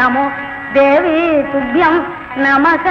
नमो देवी तुभ्यं नमः।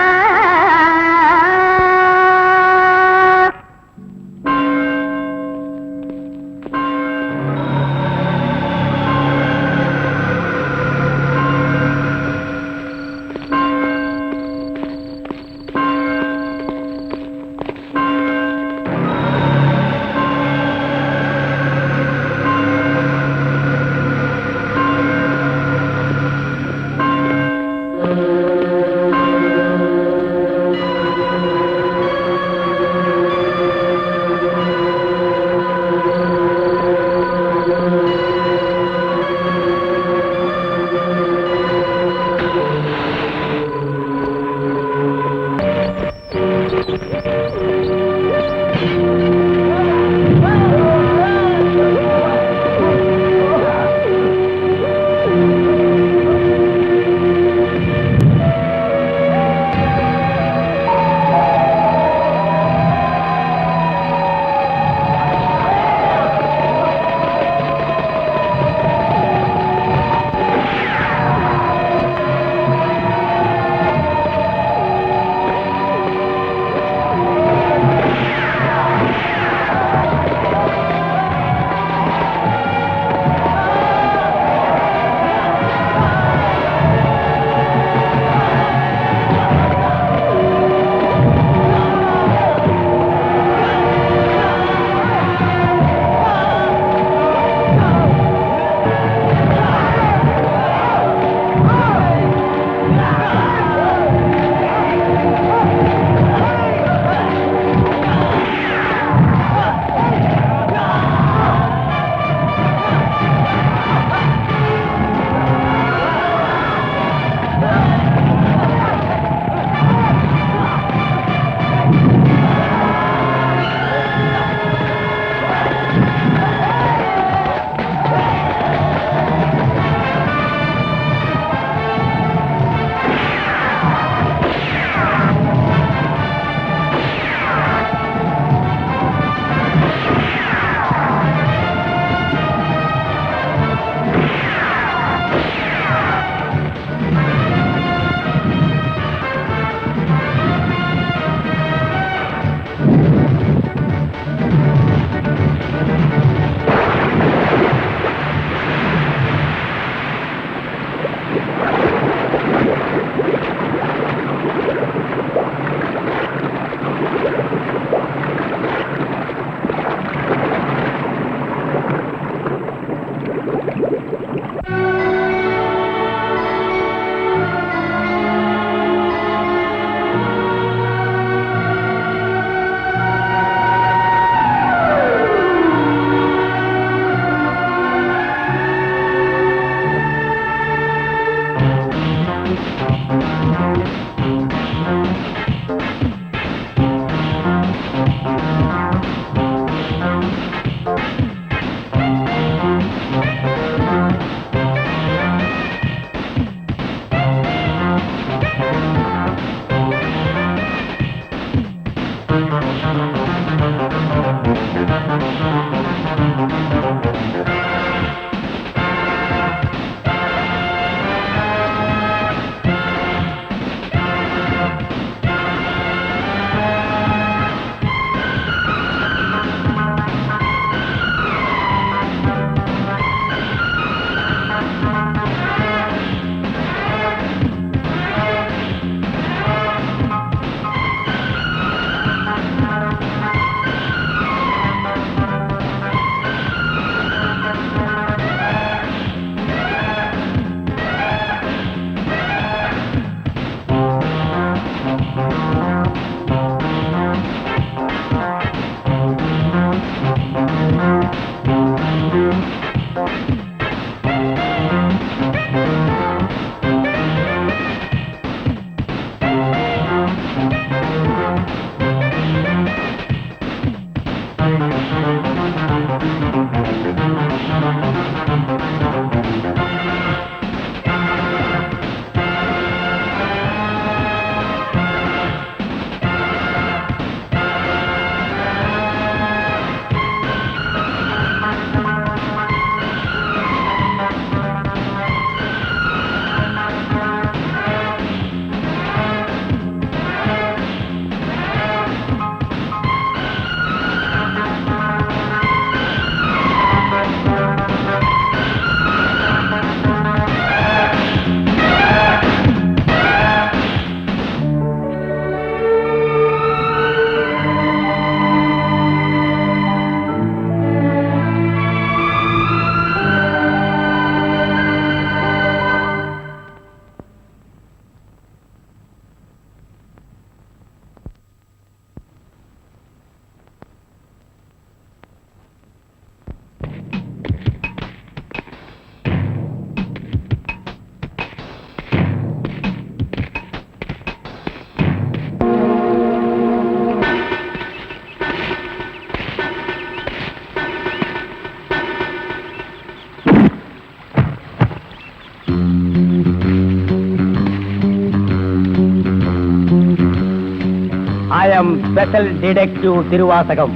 ஐ அம் special detective Thiruvasagam.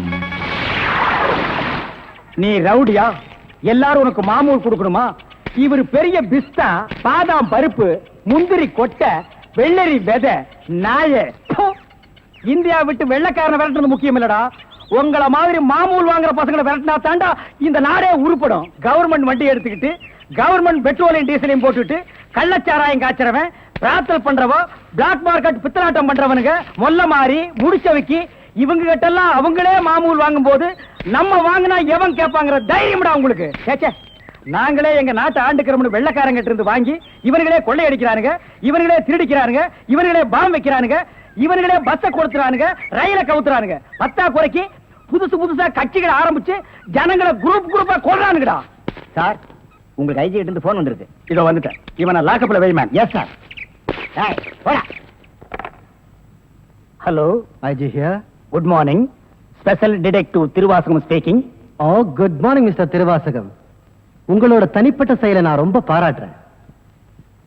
நீ ரவுடியா? எல்லாரும் உனக்கு மாமூல் கொடுக்கணுமா? இவர் பெரிய பிஸ்தா, பாதாம் பருப்பு, முந்திரி கொட்டை, வெள்ளரி விதை, நாய. இந்தியா விட்டு வெள்ளைக்காரனை விரட்டுறது முக்கியம் இல்லடா. உங்கள மாதிரி மாமூல் வாங்குற பசங்களை விரட்டினா தாண்டா இந்த நாடே உருப்படும். கவர்மெண்ட் வண்டி எடுத்துக்கிட்டு கவர்மெண்ட் பெட்ரோலையும் டீசலையும் போட்டுட்டு கள்ளச்சாராயம் காய்ச்சறவன், பிரார்த்தல் பண்றவோ, பிளாக் மார்க்கெட் பித்தலாட்டம் பண்றவனுங்க, மொல்ல மாறி முடிச்சவைக்கு இவங்க கிட்டெல்லாம் அவங்களே மாமூல் வாங்கும் போது நம்ம வாங்கினா எவன் கேட்பாங்கிற தைரியம்டா உங்களுக்கு. சேச்சே, நாங்களே எங்க நாட்டை ஆண்டுக்கிறோம்னு வெள்ளைக்காரங்க இருந்து வாங்கி இவர்களே கொள்ளையடிக்கிறானுங்க, இவர்களே திருடிக்கிறானுங்க, இவர்களே பாம் வைக்கிறானுங்க, இவர்களே பஸ்ஸ கொடுத்துறானுங்க, ரயில கவுத்துறானுங்க. பத்தா குறைக்கு புதுசு புதுசா கட்சிகளை ஆரம்பிச்சு ஜனங்களை குரூப் குரூப்பா கொள்றானுங்கடா. சார், உங்களுக்கு ஐஜி கிட்ட இருந்து போன் வந்திருக்கு. இதோ வந்துட்டேன். இவனை லாக்கப்ல வை ma'am. Yes sir. Hello, IG here. Good morning. Special detective Thiruvasagam speaking. Oh, good morning mister Thiruvasagam. உங்களோட தனிப்பட்ட செயலை நான் ரொம்ப பாராட்டுறேன்.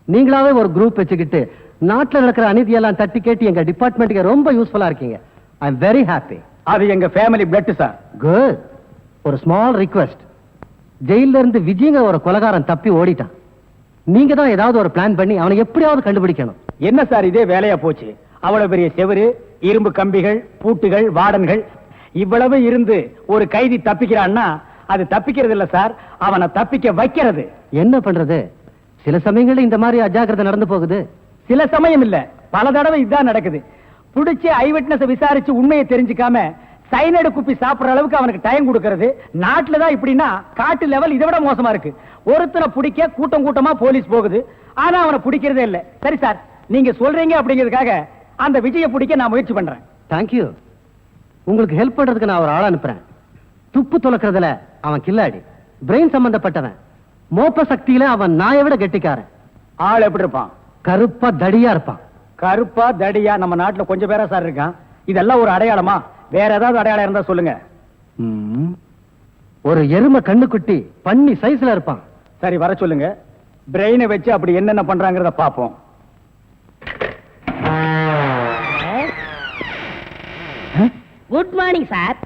நீங்களாவே ஒரு குரூப் வச்சுக்கிட்டு நாட்டில் நடக்கிற அநீதியெல்லாம் தட்டி கேட்டு எங்க டிபார்ட்மெண்ட்டுக்கு ரொம்ப யூஸ்ஃபுல்லா இருக்கீங்க. I am very happy. அது எங்க ஃபேமிலி பிளட் சார். குட். ஒரு ஸ்மால் ரிக்வெஸ்ட். ஜெயில இருந்து விஜயங்க ஒரு கொலைகாரன் தப்பி ஓடிட்டான். நீங்க தான் ஏதாவது ஒரு பிளான் பண்ணி அவனை எப்படியாவது கண்டுபிடிக்கணும். என்ன சார் இதே வேலையா போச்சு? அவ்வளவு பெரிய செவரு, இரும்பு கம்பிகள், பூட்டுகள், வார்டன்கள் இவ்வளவு இருந்து ஒரு கைதி தப்பிக்கிறான்னா அது தப்பிக்கிறது இல்ல சார், அவனை தப்பிக்க வைக்கிறது. என்ன பண்றது? சில சமயங்கள்ல இந்த மாதிரி அஜாக்கிரதை நடந்து போகுது. சில சமயம் இல்ல, பல தடவை இதுதான் நடக்குது. புடிச்சு ஐ விட்னஸ் விசாரிச்சு உண்மையை தெரிஞ்சுக்காம சைனடு குப்பி சாப்பிடுற அளவுக்கு அவனுக்கு டைம் கொடுக்கிறது. நாட்டுல தான் இப்படின்னா காட்டு லெவல் இதை விட மோசமா இருக்கு. ஒருத்தனை பிடிக்க கூட்டம் கூட்டமா போலீஸ் போகுது, ஆனா அவனை பிடிக்கிறதே இல்ல. சரி சார், நீங்க சொல்றீங்க அப்படிங்கிறதுக்காக அந்த விஜய பிடிக்க நான் முயற்சி பண்றேன். தேங்க்யூ. உங்களுக்கு ஹெல்ப் பண்றதுக்கு நான் ஒரு ஆள் அனுப்புறேன். துப்பு துலக்கிறதுல அவன் கில்லாடி, பிரெயின் சம்பந்தப்பட்டவன். மோப்ப சக்தியில அவன் நாயை விட கெட்டிக்காரன். ஆள் எப்படி இருப்பான்? கருப்பா தடியா இருப்பான். கருப்பா தடியா நம்ம நாட்டுல கொஞ்சம் பேரா சார் இருக்கான். இதெல்லாம் ஒரு அடையாளமா? வேற ஏதாவது அடையாளம் இருந்தா சொல்லுங்க. ஒரு எருமை கண்ணுக்குட்டி பன்னி சைஸ்ல இருப்பான். சரி, வர சொல்லுங்க. பிரெயினை வச்சு அப்படி என்னென்ன பண்றாங்கிறத பாப்போம். Good morning sir.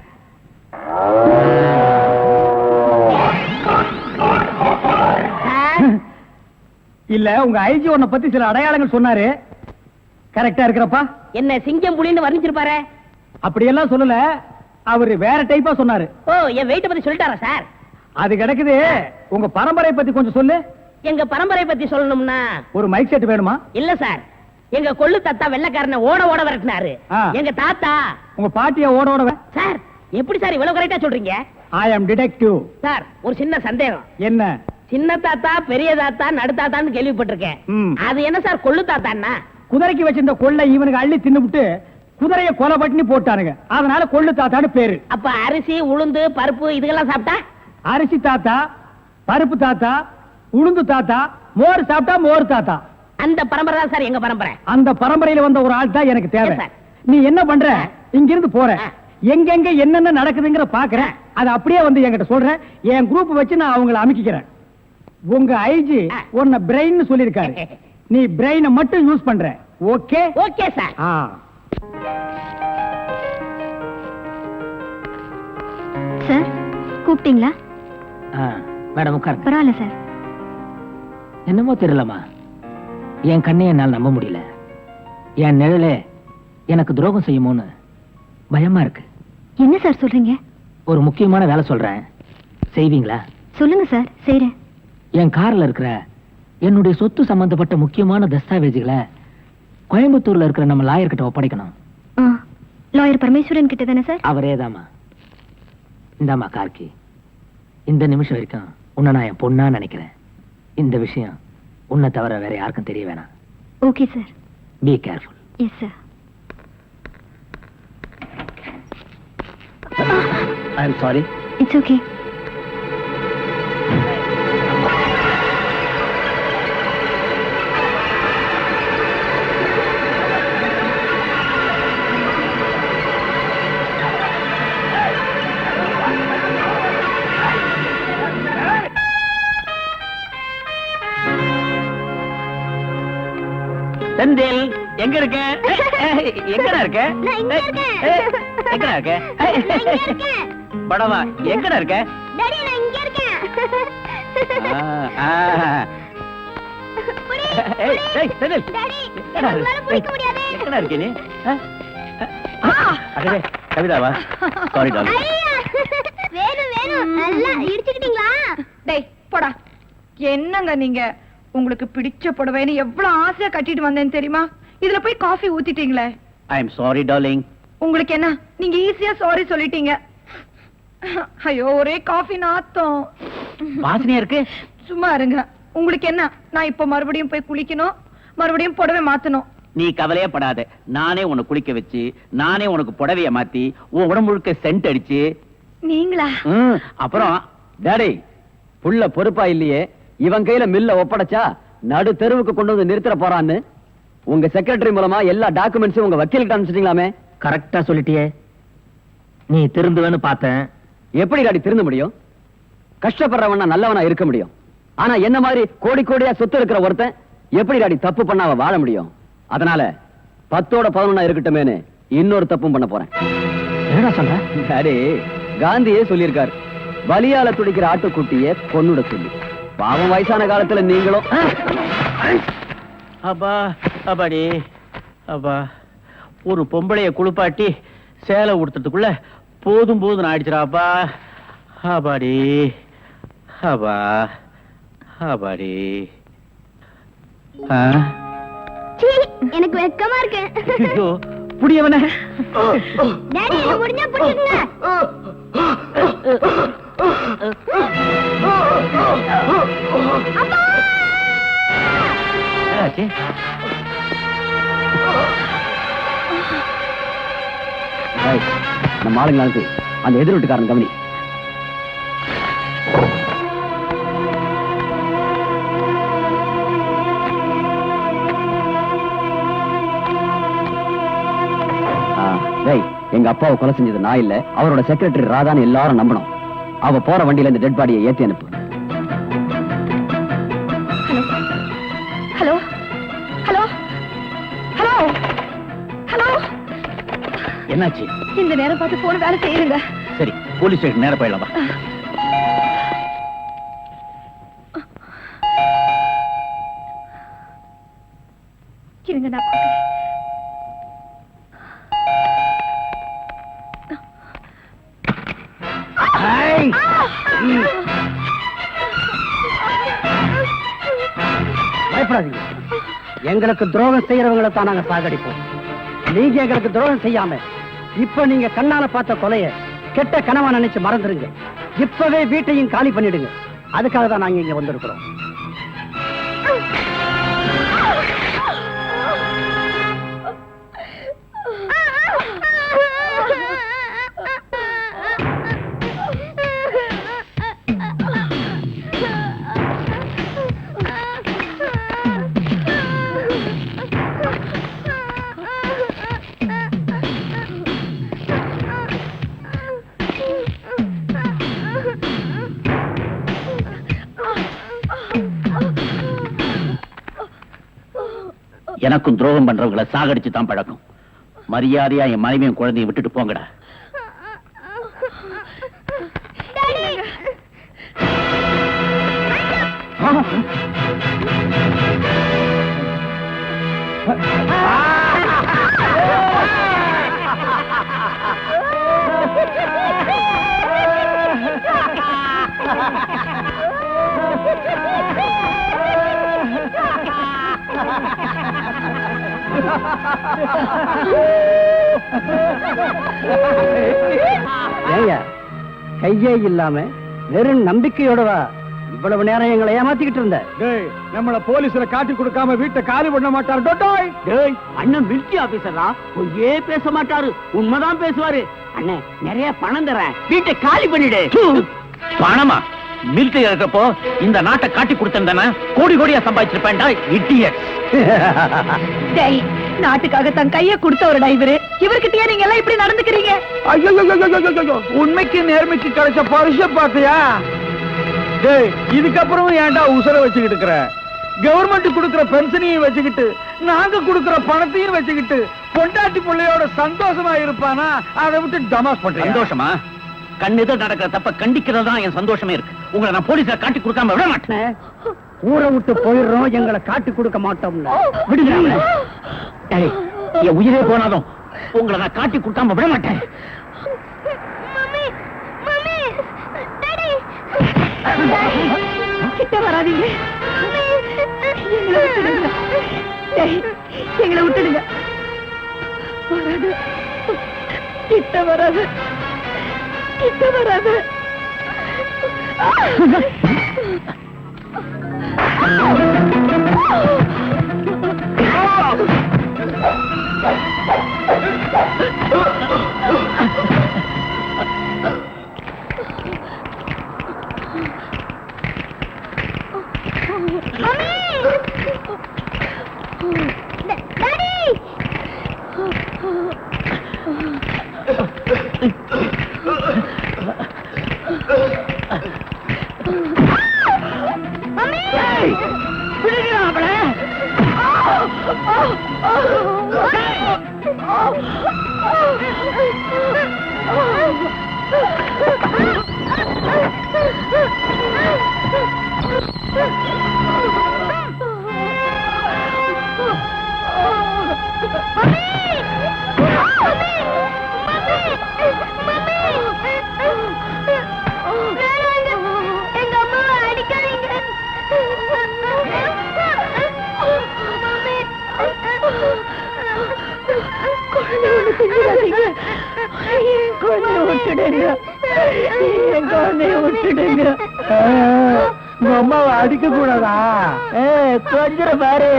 இல்ல, உங்க ஐஜி உன்னை பத்தி சில அடையாளங்கள் சொன்னாரு. கரெக்டா இருக்கிறப்பா? என்ன சிங்கம் புலின்னு வர்ணிச்சிருப்பாரு? அப்படியெல்லாம் சொல்லல, அவரு வேற டைப்பா சொன்னாரு. ஓ, என் வெயிட்ட பத்தி சொல்லிட்டாரா சார்? அது கிடக்குது. உங்க பரம்பரை பத்தி கொஞ்சம் சொல்லு. எங்க பரம்பரை பத்தி சொல்லணும்னா ஒரு மைக் செட் வேணுமா? இல்ல சார், எங்க கொள்ளு தாத்தா வெள்ளைக்காரனை ஓட ஓட விரட்டினாரு. எங்க தாத்தா. உங்க பாட்டிய ஓட ஓட சார், எப்படி சார் இவ்வளவு கரெக்டா சொல்றீங்க? ஐ அம் டிடெக்டிவ். சார், ஒரு சின்ன சந்தேகம். என்ன? சின்ன தாத்தா, பெரிய தாத்தா, நடு தாத்தான்னு கேள்விப்பட்டிருக்கேன். அது என்ன சார் கொள்ளு தாத்தான்னா? குதிரைக்கு வச்சிருந்த கொள்ளை இவனுக்கு அள்ளி தின்னுபிட்டு குதிரைய கொலை பட்டினி போட்டானுங்க. அதனால கொள்ளு தாத்தான்னு பேரு. அப்ப அரிசி, உளுந்து, பருப்பு இதுக்கெல்லாம் சாப்பிட்டா? அரிசி தாத்தா, பருப்பு தாத்தா, உளுந்து தாத்தா, மோர் சாப்பிட்டா மோர் தாத்தா. அந்த பரம்பரை தான் சார் எங்க பரம்பரை. அந்த பரம்பரையில வந்த ஒரு ஆள் தான் எனக்கு தேவை. Yes, sir. நீ என்ன பண்ற? இங்க இருந்து போற, எங்கெங்க என்னென்ன நடக்குதுங்கிற பாக்குறேன். அது அப்படியே வந்து என்கிட்ட சொல்றேன். என் குரூப் வச்சு நான் அவங்களை அமைக்கிறேன். உங்க ஐஜி உன்னை பிரெயின் சொல்லிருக்காரு. நீ பிரெயினை மட்டும் யூஸ் பண்ற. ஓகே? Okay sir. சார், கூப்பிட்டீங்களா? மேடம் உட்காருங்க. பரவாயில்ல சார். என்னமோ தெரியலமா, என் கண்ணை என்னால் நம்ப முடியல. என் நிழலே எனக்கு துரோகம் செய்யுமோன்னு பயமா இருக்கு. என்ன சார் சொல்றீங்க? ஒரு முக்கியமான வேலை சொல்றேன், செய்வீங்களா? சொல்லுங்க சார், செய்றேன். என் கார்ல இருக்கிற என்னுடைய சொத்து சம்பந்தப்பட்ட முக்கியமான தஸ்தாவேஜுகளை கோயம்புத்தூர்ல இருக்கிற நம்ம லாயர் கிட்ட ஒப்படைக்கணும். லாயர் பரமேஸ்வரன் கிட்ட தானே சார்? அவரேதாமா. இந்தாமா கார்கி, இந்த நிமிஷம் வரைக்கும் உன்னை நான் என் பொண்ணா நினைக்கிறேன். இந்த விஷயம் உன்னை தவிர வேற யாருக்கும் தெரிய வேணாம். Okay sir. Be careful. Yes sir. I am sorry. It's okay. Senthil, எங்க இருக்க? எங்கடா இருக்க? நான் இங்க இருக்கேன். எங்கடா இருக்க? நான் இங்க இருக்கேன். படவா எங்கடா இருக்க? டாடி நான் இங்க இருக்கேன். புடி, ஏய், ஏய், செந்தில். டாடி எங்கடா இரு- உங்களால பிடிக்க முடியாது. எங்கடா இருக்க நீ? அடடே, கவிதாவா? Sorry darling. ஐயா, வேணும் நல்லா இடிச்சுக்கிட்டீங்களா? டேய் போடா. என்னங்க நீங்க உங்களுக்கு பிடிச்ச புடவைன்னு எவ்வளவு ஆசையா கட்டிட்டு வந்தேன்னு தெரியுமா? இதுல போய் காஃபி ஊத்திட்டீங்களே. I am sorry darling. உங்களுக்கு என்ன, நீங்க ஈஸியா சாரி சொல்லிட்டீங்க. ஐயோ, ஒரே காஃபி நாத்தம். வாசனையா இருக்கு. சும்மா இருங்க. உங்களுக்கு என்ன, நான் இப்ப மறுபடியும் போய் குளிக்கணும், மறுபடியும் புடவை மாத்தணும். நீ கவலையே படாத. நானே உன்னை குளிக்க வச்சு, நானே உனக்கு புடவைய மாத்தி, உன் உடம்பு முழுக்க சென்ட் அடிச்சு. நீங்களா? அப்புறம் டாடி, புள்ள பொறுப்பா இல்லையே, இவன் கையில மில்ல ஒப்படைச்சா நடு தெருவுக்கு கொண்டு வந்து நிறுத்திட போறான்னு உங்க செக்ரட்டரி மூலமா எல்லா டாக்குமெண்ட்ஸும் உங்க வக்கீலுக்கு அனுப்பிச்சிட்டீங்களாமே. கரெக்டா சொல்லிட்டியே. நீ திருந்துவேன்னு பார்த்தேன். எப்படி டாடி திருந்த முடியும்? கஷ்டப்படுறவனா நல்லவனா இருக்க முடியும். ஆனா என்ன மாதிரி கோடி கோடியா சொத்து இருக்கிற ஒருத்தன் எப்படி டாடி தப்பு பண்ணாம வாழ முடியும்? அதனால 10ஓட 11 இருக்கட்டுமேனு இன்னொரு தப்பும் பண்ண போறேன். என்னடா சொல்ற? டாடி, காந்தியே சொல்லியிருக்காரு, வலியால துடிக்கிற ஆட்டுக்குட்டிய கொன்னுட சொல்லி. பாவம் வயசான காலத்துல நீங்களும். அப்பா அப்பாடி அப்பா, ஒரு பொம்பளைய குளிப்பாட்டி சேலை உடுத்துறதுக்குள்ள போதும் போதும் ஆயிடுச்சுடாப்பா. அப்பாடி அப்பா அப்பாடி. சீ, எனக்கு வெக்கமா இருக்கு. ஐயோ, புடியவனே. டாடி என்ன முடிஞ்சா புடிச்சுங்க. என்னாச்சு? ஏய், நம்ம ஆளுங்க அனுப்பி அந்த எதிர் வீட்டுக்காரன் கவனி. எங்க அப்பாவை கொலை செஞ்சது நான் இல்ல, அவரோட செக்ரட்டரி ராதான்னு எல்லாரும் நம்பணும். அவ போற வண்டியில இந்த டெட் பாடியை ஏத்தி அனுப்பு. Hello hello hello hello. என்னாச்சு? இந்த நேரம் பார்த்து போன வேலை செய்யுங்க. சரி, போலீஸ் ஸ்டேஷன் நேரா போயிடலாம். இருங்க, நான் பார்க்கிறேன். பயப்படாதீங்க. எங்களுக்கு துரோகம் செய்யறவங்களை தான் நாங்க சாகடிப்போம். நீங்க எங்களுக்கு துரோகம் செய்யாம இப்ப நீங்க கண்ணால பார்த்த கொலைய கெட்ட கனவா நினைச்சு மறந்துருங்க. இப்பவே வீட்டையும் காலி பண்ணிடுங்க. அதுக்காக தான் நாங்க இங்க வந்திருக்கிறோம். எனக்கும் துரோகம் பண்றவங்களை சாகடிச்சு தான் பழக்கம். மரியாதையா என் மனைவியும் குழந்தையும் விட்டுட்டு போங்கடா. ஏய்யா, கையே இல்லாம வெறும் நம்பிக்கையோடவா இவ்வளவு நேரம் எங்களை ஏமாத்திக்கிட்டு இருந்த? நம்மள போலீஸ்ல காட்டி கொடுக்காம வீட்டை காலி பண்ண மாட்டாரு. அண்ணன் மிலிட்டரி ஆபீசரா, பொய்யே பேச மாட்டாரு, உண்மைதான் பேசுவாரு. அண்ணன் நிறைய பணம் தரேன், வீட்டை காலி பண்ணிடு. பணமா? மிலிட்டரி இருக்கப்போ இந்த நாட்டை காட்டி கொடுத்தேன், கோடி கோடியா சம்பாதிச்சிருப்பேன்டா. இடியட். டேய், நாட்டுக்காக தன் கைய கொடுத்தவருடா இவரு. இவர்கிட்டயே நீங்க எல்லாம் இப்படி நடந்துக்கிறீங்க? ஐயோ, உண்மைக்கு நேர்மைக்கு கிடைச்ச பரிச பாத்தியா? டேய், இதுக்கப்புறம் ஏன்டா உசுர வச்சுக்கிட்டு இருக்கிற? கவர்மெண்ட் கொடுக்கிற பென்ஷனையும் வச்சுக்கிட்டு நாங்க கொடுக்கிற பணத்தையும் வச்சுக்கிட்டு பொண்டாட்டி பிள்ளையோட சந்தோஷமா இருப்பானா? அதை விட்டு டமாஸ் பண்றேன். சந்தோஷமா? கண்ணெதிர நடக்கிற தப்ப கண்டிக்கிறது தான் என் சந்தோஷமே இருக்கு. உங்களை நான் போலீஸ்ல காட்டி கொடுக்காம விட மாட்டேன். ஊரை விட்டு போயிடுறோம், எங்களை காட்டி கொடுக்க மாட்டோம்ல. விடுங்க. டேய், என் உயிரே போனாலும் உங்களை நான் காட்டி கொடுக்காம விட மாட்டேன். மம்மி மம்மி டாடி கிட்ட வராதீங்க. எங்களை விட்டுடுங்க. டேய், எங்களை விட்டுடுங்க. வராது. கிட்ட வராது. கிட்ட வராது. அம்மாவை அடிக்க கூடாதா? கொஞ்சம் பாரு.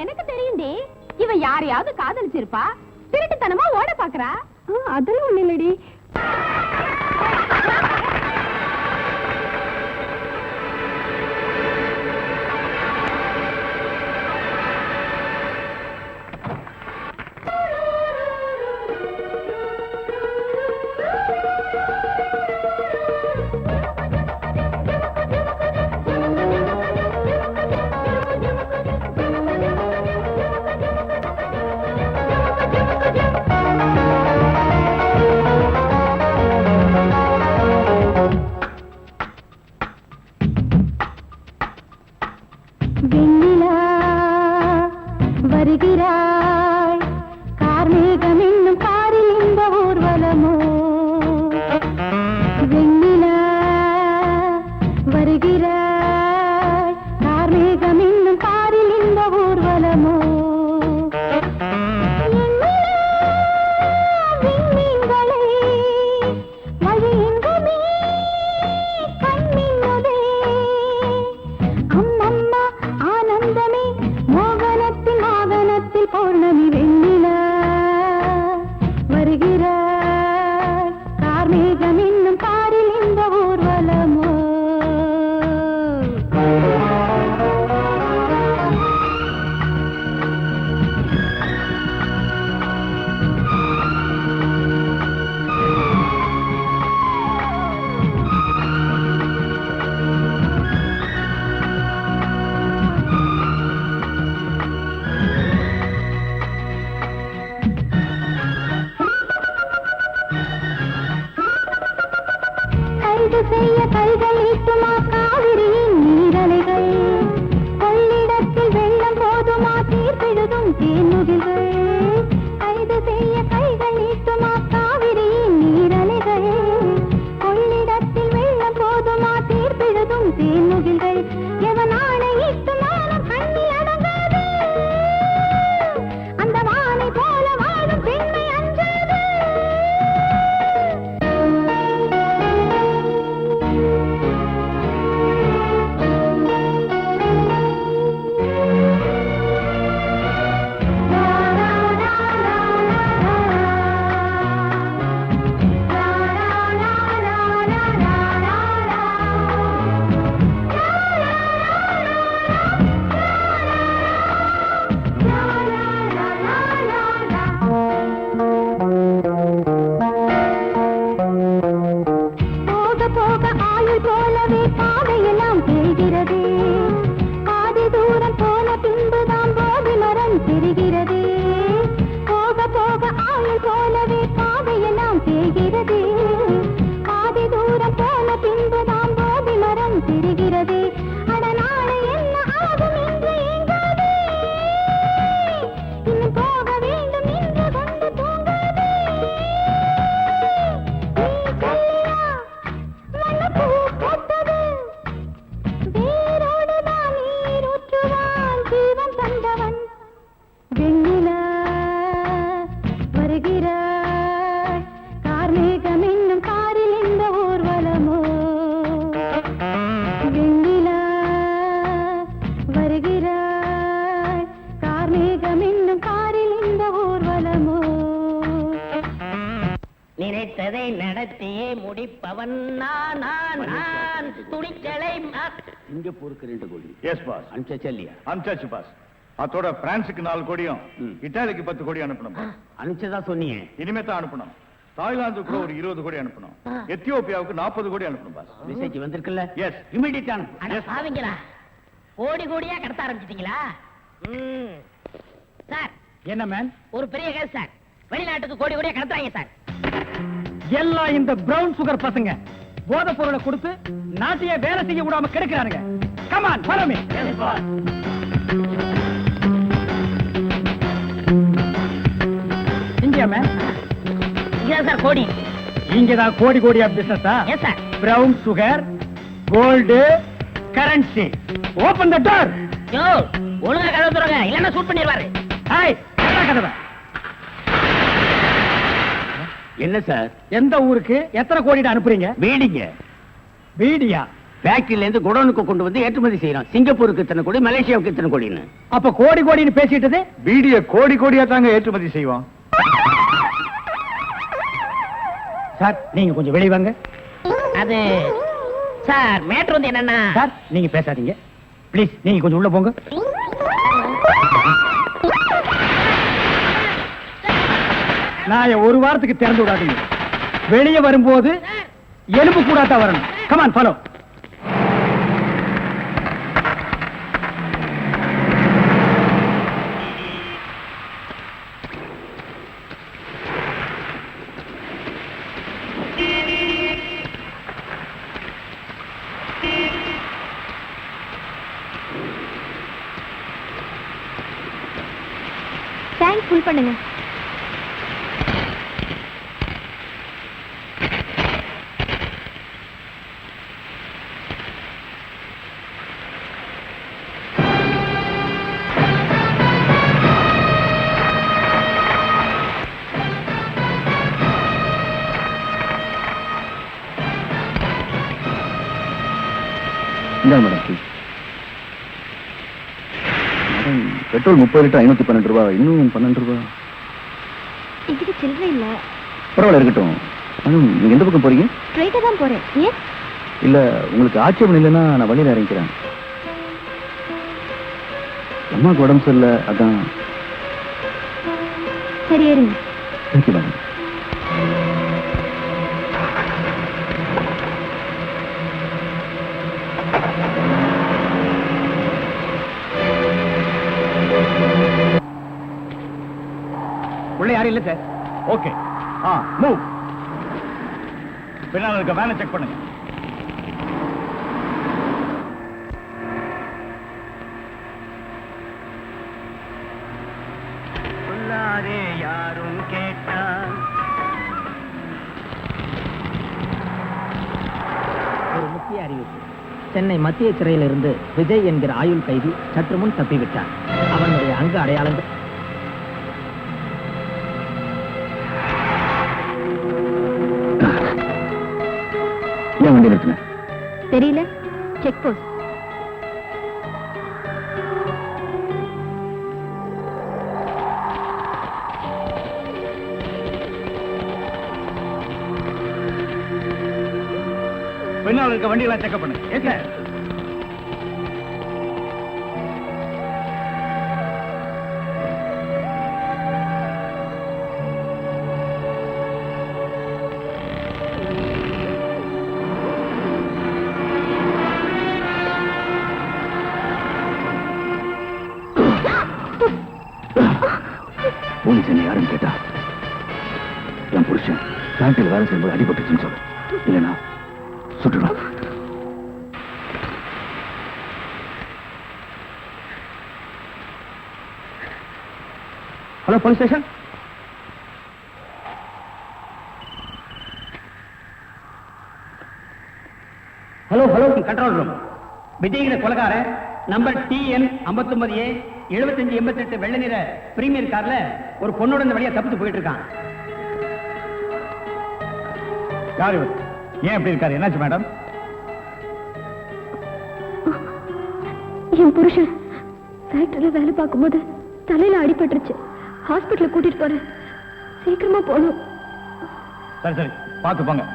எனக்கு தெரியுண்டே, இவ யாரையாவது காதலிச்சிருப்பா, திருட்டுத்தனமா ஓட பாக்குறா. அதெல்லாம் ஒண்ணு இல்லடி. வெண்ணிலா வருகிறாய், கார்மேகம் என்னும் காரில் இந்த ஊர்வலமோ. வெண்ணிலா வருகிறாய், கார்மேகம் என்னும் காரில் இந்த ஊர்வலமோ. விண்மீன்களே வழியெங்குமே கண்மின்னலே, அம்மம்மா ஆனந்தமே மோகனத்தின் ஆகனத்தில் பௌர்ணமி. வெண்ணிலா வருகிறார், கார்மேகம் என்னும் காரில் இந்த ஊர்வலமோ. கைது செய்ய கைகள் ஈட்டுமா காவிரியின் நீரலைகள், கொள்ளிடத்தில் வெள்ளம் போதுமா தீர்ப்பெழுதும் தேன்முகில்கள். கைது செய்ய கைகள் ஈட்டுமா காவிரியின் நீரலைகள், கொள்ளிடத்தில் வெள்ளம் போதுமா தீர்ப்பெழுதும் தேன்முகில்கள். எவன் ஆணையிட்டு மானம் கண்ணி அடங்காது, அந்த வானை போல வாழும் பெண்மை அஞ்சாது. போக போக ஆயுள் போலவே பாதையெல்லாம் தெரிகிறது, பாதி தூரம் போன பின்புதான் போதி மரம் தெரிகிறது. போக போக ஆயுள் போலவே பாதையெல்லாம் தெரிகிறது, பாதி தூரம் போன பின்புதான் போதி மரம் தெரிகிறது. அட நாளை என்ன ஆகும் என்று ஏங்காதே, இன்னும் போக வேண்டும் என்று கொண்டு தூங்காதே. நீ சொல்லியா வண்ணப்பூ பூத்தது, வேரோடுதான் நீர் ஊற்றுவான் ஜீவன் தந்தவன். வெண்ணிலா வருகிறாய், கார்மேகம் என்னும் காரில் இந்த ஊர்வலமோ. வெண்ணிலா வருகிறாய், கார்மேகம் என்னும் காரில் இந்த ஊர்வலமோ. நினைத்ததை நடத்தியே முடிப்பவன் நான், நான் துணிச்சலை சிங்கப்பூருக்கு 2 கோடி. S boss. அனுப்பிச்சா இல்லையா? அனுப்பிச்சாச்சு பாஸ். அதோட பிரான்ஸுக்கு 4 கோடியும் இட்டாலிக்கு 10 கோடி அனுப்பணும் boss. அனுப்பிச்சதா சொன்னீங்க. இனிமே தான் அனுப்பணும். தாய்லாந்துக்கு கூட ஒரு 20 கோடி அனுப்பணும். எத்தியோப்பியாவுக்கு 40 கோடி அனுப்பணும் பாஸ். மெசேஜ் வந்திருக்குல்ல? எஸ். இமிடியேட்டா அட சாவிங்களா, கோடி கோடியா கடத்த ஆரம்பிச்சிட்டீங்களா? சார், என்ன மேன்? ஒரு பெரிய கேஸ் சார். வெளிநாட்டுக்கு கோடி கோடியா கடத்துறாங்க சார். எல்லாம் இந்த பிரவுன் சுகர் பசங்க போதைப் பொருளை கொடுத்து நாட்டையே வேலை செய்ய விடாம கெடுக்கிறானுங்க. Come on follow me. ஏரியாமே இங்கதான் சார் கோடி. இங்கதான் கோடி கோடியா பிசினஸா? Yes sir. Brown sugar, gold, currency. Open the door. Yo, ஒழுங்கா கதவை திறங்க, இல்லன்னா ஷூட் பண்ணிடுவாரு. ஹாய், கதவை. என்ன சார்? எந்த ஊருக்கு எத்தனை கோடி அனுப்புறீங்க? வீடிங்க. வீடியா? ஃபேக்டரியில இருந்து குடோனுக்கு கொண்டு வந்து ஏற்றுமதி செய்யறோம். சிங்கப்பூருக்கு இத்தனை கோடி, மலேசியாவுக்கு இத்தனை கோடின்னு. அப்ப கோடி கோடின்னு பேசிட்டது? பீடிய கோடி கோடியா தாங்க ஏற்றுமதி செய்வோம். சார், நீங்க கொஞ்சம் வெளிய வாங்க. அது சார், மேட்டர் வந்து என்னன்னா சார், நீங்க பேசாதீங்க ப்ளீஸ். நீங்க கொஞ்சம் உள்ள போங்க. நான் ஒரு வாரத்துக்கு திறந்து விடாதீங்க. வெளியே வரும்போது எலும்பு கூடாதான் வரணும். Come on, follow. டேங்க் ஃபுல் பண்ணுங்க. மேடம் பெட்ரோல் 30 லிட்டர் 512 ரூபாய். இன்னும் 12 ரூபாய். என்கிட்ட சில்லறை இல்ல. பரவாயில்ல, இருக்கட்டும். மேடம், நீங்க எந்த பக்கம் போறீங்க? ஸ்ட்ரைட்டா தான் போறேன். ஏன்? இல்ல, உங்களுக்கு ஆட்சேபம் இல்லைன்னா நான் வழியில இறங்கிக்கிறேன். அம்மாவுக்கு உடம்பு சரியில்லை, அதான். சரி, ஏறுங்க. Thank you madam. உள்ள யாரும் இல்ல சார். ஓகே. மூவ். பின்னால் இருக்க வேனை செக் பண்ணுங்க. யாரும் கேட்டா ஒரு முக்கிய அறிவிப்பு. சென்னை மத்திய சிறையில் இருந்து விஜய் என்கிற ஆயுள் கைதி சற்று முன் தப்பிவிட்டார். அவனுடைய அங்க அடையாளங்கள் ஏன் வண்டி நிறுத்தின? தெரியல. Check post. பின்னால் இருக்க வண்டியெல்லாம் செக்அப் பண்ணுங்க. Yes sir. போலீஸ் என்ன யாருன்னு கேட்டா என் புருஷன் ஃபேக்டரியில் வேலை செய்யும்போது அடிபட்டுச்சுன்னு சொல்லு. இல்லைன்னா சுட்டுடும். Hello, police station. Hello, control room. விஜய்கிற கொலகார நம்பர் TN 59A 7588 வெள்ளை நிற பிரீமியர் கார்ல ஒரு பொண்ணோட இந்த வழியா தப்பிச்சு போயிட்டு இருக்கான். யார் இவர்? ஏன் இப்படி இருக்காரு? என்னாச்சு மேடம்? என் புருஷன் ஃபேக்டரியில வேலை பார்க்கும்போது தலையில அடிபட்டுருச்சு. ஹாஸ்பிட்டல் கூட்டிட்டு போறேன். சீக்கிரமா போகணும். சரி சரி, பார்த்து போங்க.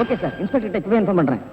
ஓகே சார், இன்ஸ்பெக்டர் இப்பவே இன்ஃபார்ம் பண்றேன்.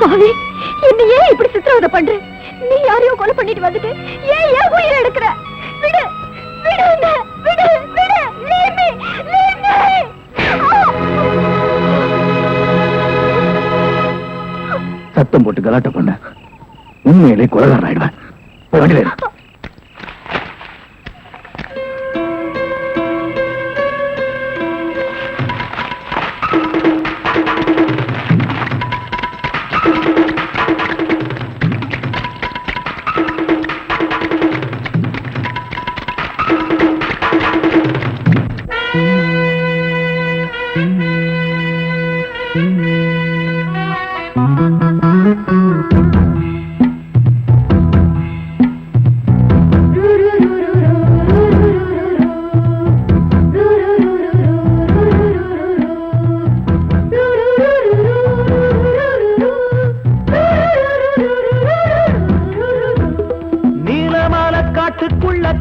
பாவி, என்ன ஏன் இப்படி சித்திரவதை பண்ற? நீ யாரையோ கொலை பண்ணிட்டு வந்துட்டு ஏன் உயிரை எடுக்கிற? விடு விடு என்ன, விடு விடு, leave me, leave me. சத்தம் போட்டு கலாட்டம் பண்ண உண்மையிலே கொலைகாரன் ஆயிடுவேன். போய் வண்டியில ஏறு.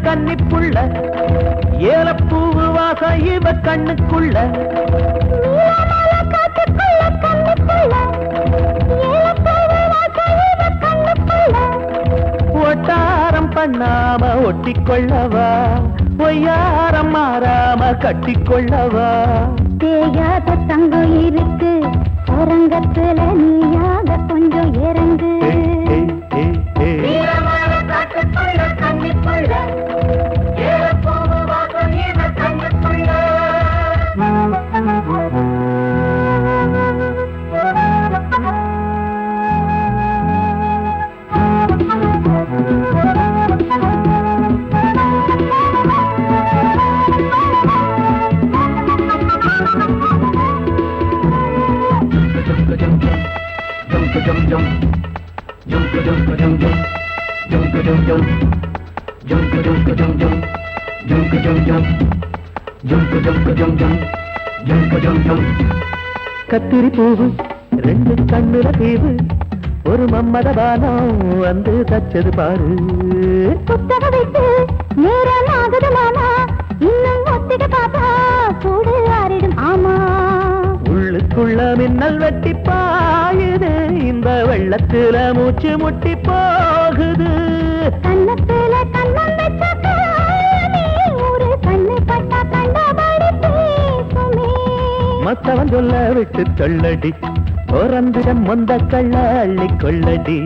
கன்னிப்புள்ள ஏலப்பூவு வாசம் இவ கண்ணுக்குள்ள ஒட்டாரம் பண்ணாம ஒட்டிக்கொள்ளவா, பொய்யாரம் மாறாம கட்டிக்கொள்ளவா. தேயாத தங்கம் இருக்கு அரங்கத்துல, நீயாக கொஞ்சம் இறங்கு. கத்திரி பூவு ரெண்டு கண்ணுல தீவு, ஒரு மம்மத பானம் வந்து தச்சது பாரு. புத்தக விட்டு நேரம் ஆகுது மாமா, இன்னும் ஒத்திக பாப்பா கூடு ஆறிடும். ஆமா, உள்ளுக்குள்ள மின்னல் வெட்டி பாயுது, இந்த வெள்ளத்துல மூச்சு முட்டி போகுது. கண்ணத்துல கண்ணம் வச்ச ஒரு கண்ணு பட்டா கண்டபடி பேசுமே. மத்தவன் சொல்ல விட்டு சொல்லடி, ஓரந்திடம் மொந்த கள்ள அள்ளி கொள்ளடி.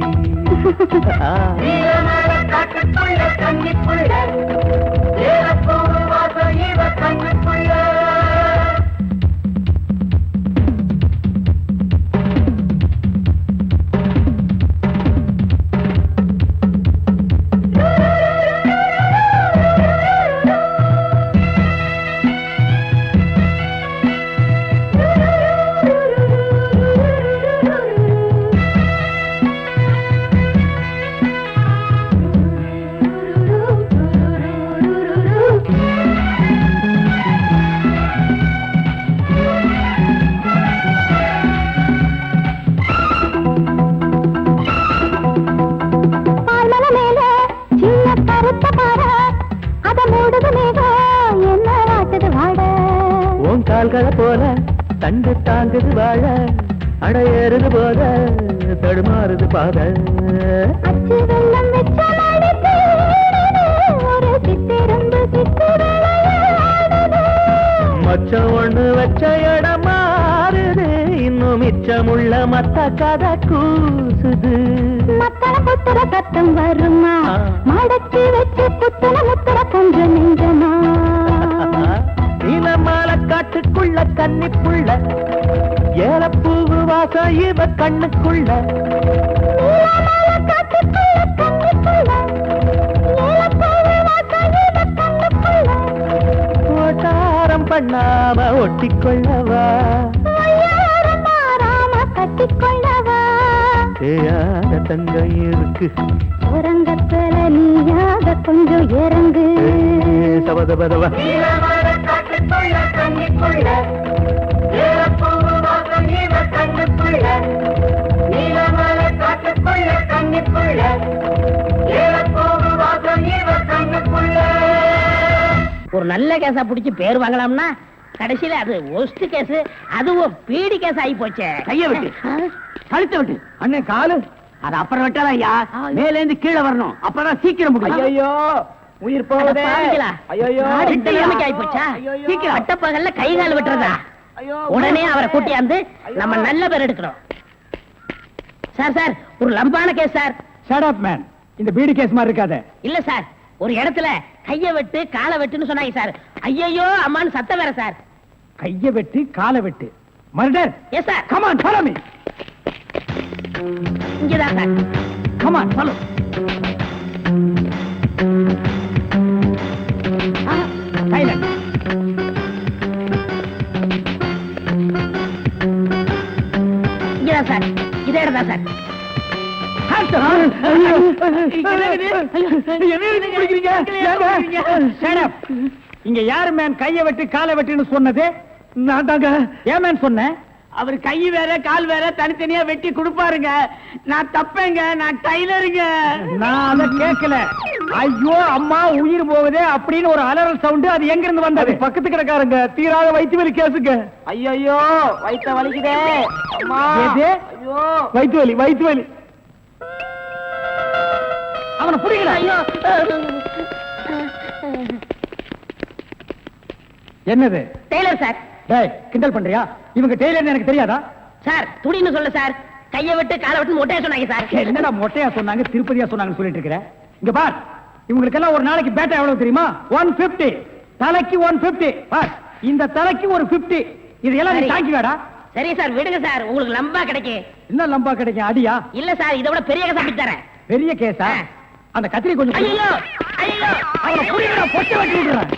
கால்களை போல தண்டு தாங்குது வாழ, அடையேறுது போத தடுமாறுது பாத. அச்சு வெள்ளம் வெச்ச ஒரு சித்திரம்பு மச்சம் ஒண்ணு வச்ச இடம் மாறுது, இன்னும் மிச்சமுள்ள மத்த கதை கூசுது. மத்தள குத்துற சத்தம் வருமா, மடக்கி வச்சு குத்துற முத்துற கொஞ்சம் நெஞ்சமா. நீலமால காட்டுக்குள்ள கன்னிப்புள்ள ஏலப்பூவு வாசம் இவ கண்ணுக்குள்ள. ஓட்டாரம் பண்ணாம ஒட்டிக்கொள்ளவா, கட்டிக்கொள்ளவா. தேயாத தங்கம் இருக்கு உறங்கத்துல, நீயாக கொஞ்சம் இறங்கு. சபதபதவா ஒரு நல்ல கேஸா புடிச்சு பேர் வாங்கலாம்னா கடைசியில அது ஒஸ்ட் கேஸ், அதுவும் பீடி கேஸ் ஆகி போச்சே. கைய விட்டு, கழுத்தை விட்டு. அண்ணன் காலு அது அப்புறம் விட்டாதான் ஐயா, மேல இருந்து கீழே வரணும், அப்பதான் சீக்கிரம் முடியும். ஐயோ உயிர் போகுதே. ஐயோ இந்த நிலைமைக்கு ஆகி போச்சா? சீக்கிரம் அட்டப்பகல்ல கை கால் விட்டுறதா? உடனே அவரை கூட்டியாந்து நம்ம நல்ல பேர் எடுக்கணும். சார் சார், ஒரு லம்பான case sir. Shut up man, இந்த பீடி கேஸ் மாதிரி இருக்காதே. இல்ல சார், ஒரு இடத்துல கைய வெட்டு காலை வெட்டுன்னு சொன்னாங்க சார். ஐயோ அம்மான்னு சத்தம் வேற சார். கைய வெட்டு காலை வெட்டு, murder. Yes sir. Come on follow me. இங்கதான் sir. Come on follow. Silent. இங்கதான் சார், இதே இடம் தான் சார். இங்க யாரு மேன் கைய வெட்டு காலை வெட்டுன்னு சொன்னது? நான் தாங்க. ஏன் மேன் சொன்னேன்? அவர் கை வேற கால் வேற தனித்தனியா வெட்டி கொடுப்பாருங்க. நான் தப்பேங்க, நான் டைலருங்க. நான் அத கேட்கல. ஐயோ அம்மா உயிர் போகுதே அப்படின்னு ஒரு அலறல் சவுண்ட், அது எங்க இருந்து வந்தது? பக்கத்து கிடக்காருங்க, தீராத வயிற்று வலி கேசுங்க. ஐயோ வயித்த வலிக்குதே அம்மா. ஐயோ வயிற்று வலி, வயிற்று வலி. அவனை புடிக்கல. ஐயோ என்னது? Tailor sir. டேய், கிண்டல் பண்றியா? இவங்க டெய்லர்னு எனக்கு தெரியாதா? சார் துடின்னு சொல்ல சார். கைய விட்டு காலை விட்டு மொட்டையா சொன்னாங்க சார். என்னடா மொட்டையா சொன்னாங்க, திருப்பதியா சொன்னாங்கன்னு சொல்லிட்டு இருக்கிற? இங்க பார், இவங்களுக்கு எல்லாம் ஒரு நாளைக்கு பேட்டா எவ்வளவு தெரியுமா? 150. தலைக்கு 150. பார், இந்த தலைக்கு ஒரு 50. இது எல்லாம் நீ தாங்கிவாடா. சரி சார், விடுங்க சார், உங்களுக்கு லம்பா கிடைக்கும். என்ன லம்பா கிடைக்கும்? அடியா? இல்ல சார், இதை விட பெரிய கதை தரேன். பெரிய கேஸா? அந்த கத்திரி கொஞ்சம் ஐயோ ஐயோ அவனை புடிங்கடா, பொட்டை வெட்டி விடுறேன்.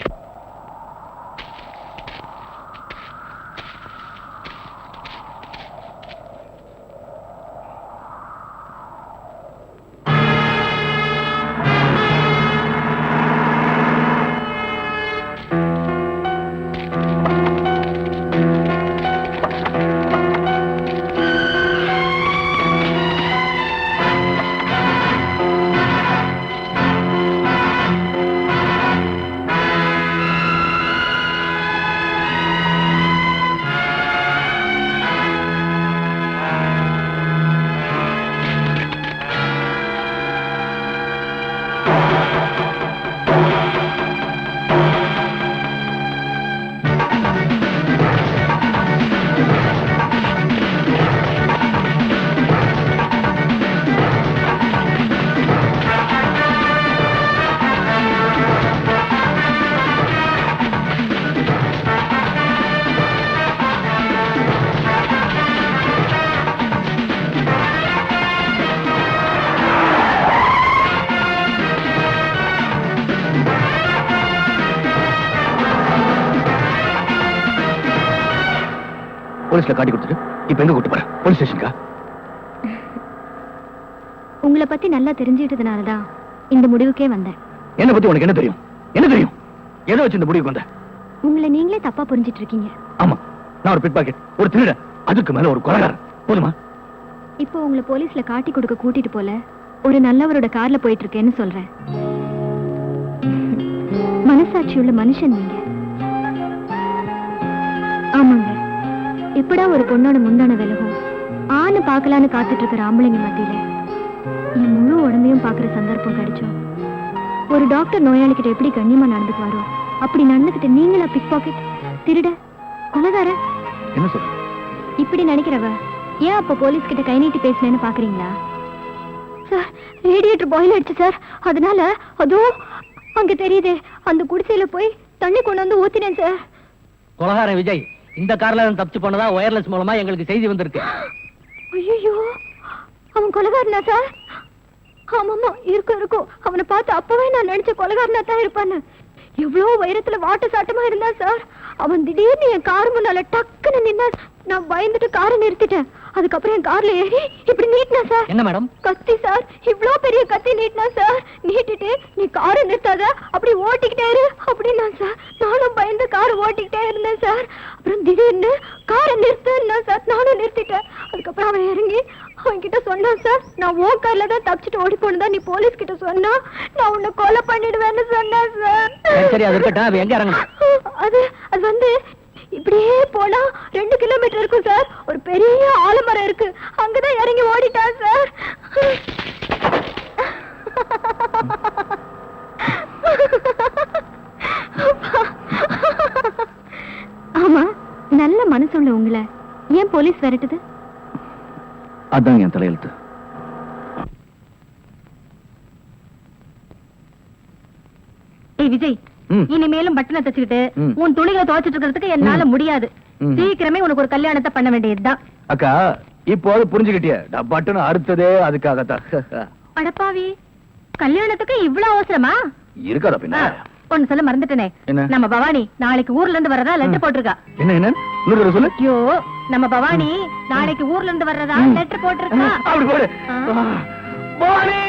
போலீஸ்ல காட்டி கொடுத்துட்டு இப்ப எங்க கூட்டு போற? போலீஸ் ஸ்டேஷனுக்கா? உங்களை பத்தி நல்லா தெரிஞ்சுக்கிட்டதுனாலதான் இந்த முடிவுக்கே வந்தேன். என்ன பத்தி உனக்கு என்ன தெரியும்? என்ன தெரியும்? எதை வச்சு இந்த முடிவுக்கு வந்த? உங்களை நீங்களே தப்பா புரிஞ்சிட்டு இருக்கீங்க. ஆமா, நான் ஒரு பிட் பாக்கெட், ஒரு திருடன், அதுக்கு மேல ஒரு கொலைகாரன். போதுமா? இப்போ உங்களை போலீஸ்ல காட்டி கொடுக்க கூட்டிட்டு போல, ஒரு நல்லவரோட கார்ல போயிட்டு இருக்கேன்னு சொல்றேன். மனசாட்சி உள்ள மனுஷன் நீங்க. ஆமாங்க, எப்படா ஒரு பொண்ணோட முந்தான விலகும் ஆணு பாக்கலான்னு காத்துட்டு இருக்கிற ஆம்பளைங்க மத்தியில என் முழு உடம்பையும் பாக்குற சந்தர்ப்பம் கிடைச்சோம். ஒரு டாக்டர் நோயாளிகிட்ட எப்படி கண்ணியமா நடந்துக்குவாரோ அப்படி நடந்துகிட்டு நீங்களா பிக் பாக்கெட், திருட, கொலைகார? என்ன சொல்ற? இப்படி நினைக்கிறவ ஏன் அப்ப போலீஸ் கிட்ட கை நீட்டி பேசினேன்னு பாக்குறீங்களா? சார், ரேடியேட்டர் பாயில் ஆயிடுச்சு சார். அதனால அதுவும் அங்க தெரியுது, அந்த குடிசையில போய் தண்ணி கொண்டு வந்து ஊத்தினேன் சார். கொலகாரன் விஜய் இந்த கார்ல தப்பிச்சு போனதா ஒயர்லெஸ் மூலமா எங்களுக்கு செய்தி வந்திருக்கு. ஐயோ, அவன் கொலைகாரனா சார்? ஆமாமா, இருக்கும். அவனை பார்த்து அப்பவே நான் நினைச்ச கொலைகாரனா தான் இருப்பான்னு. எவ்வளவு உயரத்துல வாட்ட சாட்டமா இருந்தா சார். அவன் திடீர்னு என் கார் முன்னால டக்குன்னு நின்னா. நான் பயந்துட்டு காரை நிறுத்திட்டேன். அதுக்கப்புறம் என் கார்ல ஏறி இப்படி நீட்டினா சார். என்ன மேடம்? கத்தி சார், இவ்ளோ பெரிய கத்தி நீட்டினா சார். நீட்டிட்டு நீ காரை நிறுத்தாத, அப்படி ஓட்டிக்கிட்டே இரு அப்படின்னா சார். நானும் பயந்து காரை ஓட்டிக்கிட்டே இருந்தேன் சார். அப்புறம் திடீர்னு காரை நிறுத்துன்னா சார். நானும் நிறுத்திட்டேன். அதுக்கப்புறம் அவன் இறங்கி அவன் கிட்ட சொன்னான் சார், நான் ஓ கார்ல தான் தப்பிச்சுட்டு ஓடி போனதா நீ போலீஸ் கிட்ட சொன்னா நான் உன்னை கொலை பண்ணிடுவேன்னு சொன்னேன் சார். சரி, அது இருக்கட்டும். அவன் எங்க இறங்கணும்? அது வந்து இப்படியே போனா 2 கிலோமீட்டர் இருக்கும் சார். ஒரு பெரிய ஆலமரம் இருக்கு, அங்கதான் இறங்கி ஓடிட்டான் சார். ஆமா, நல்ல மனசுள்ள உங்களை ஏன் போலீஸ் விரட்டுது? அதான் என் தலையெழுத்து. ஏய் விஜய், இனிமேலும் பட்டனை தச்சுக்கிட்டு உன் துணிகளை துவைச்சிட்டு இருக்கிறதுக்கு என்னால முடியாது. சீக்கிரமே உனக்கு ஒரு கல்யாணத்தை பண்ண வேண்டியதுதான். அக்கா இப்போ புரிஞ்சுக்கிட்டிய, பட்டனை அறுத்ததே அதுக்காகத்தான். அடப்பாவி, கல்யாணத்துக்கு இவ்வளவு அவசரமா? இருக்காதா பின்ன. ஒன்னு சொல்ல மறந்துட்டனே, நம்ம பவானி நாளைக்கு ஊர்ல இருந்து வர்றதா லெட்டர் போட்டிருக்கா. என்ன சொல்லு. ஐயோ, நம்ம பவானி நாளைக்கு ஊர்ல இருந்து வர்றதா லெட்டர் போட்டிருக்கா. அப்படி போடு. பவானி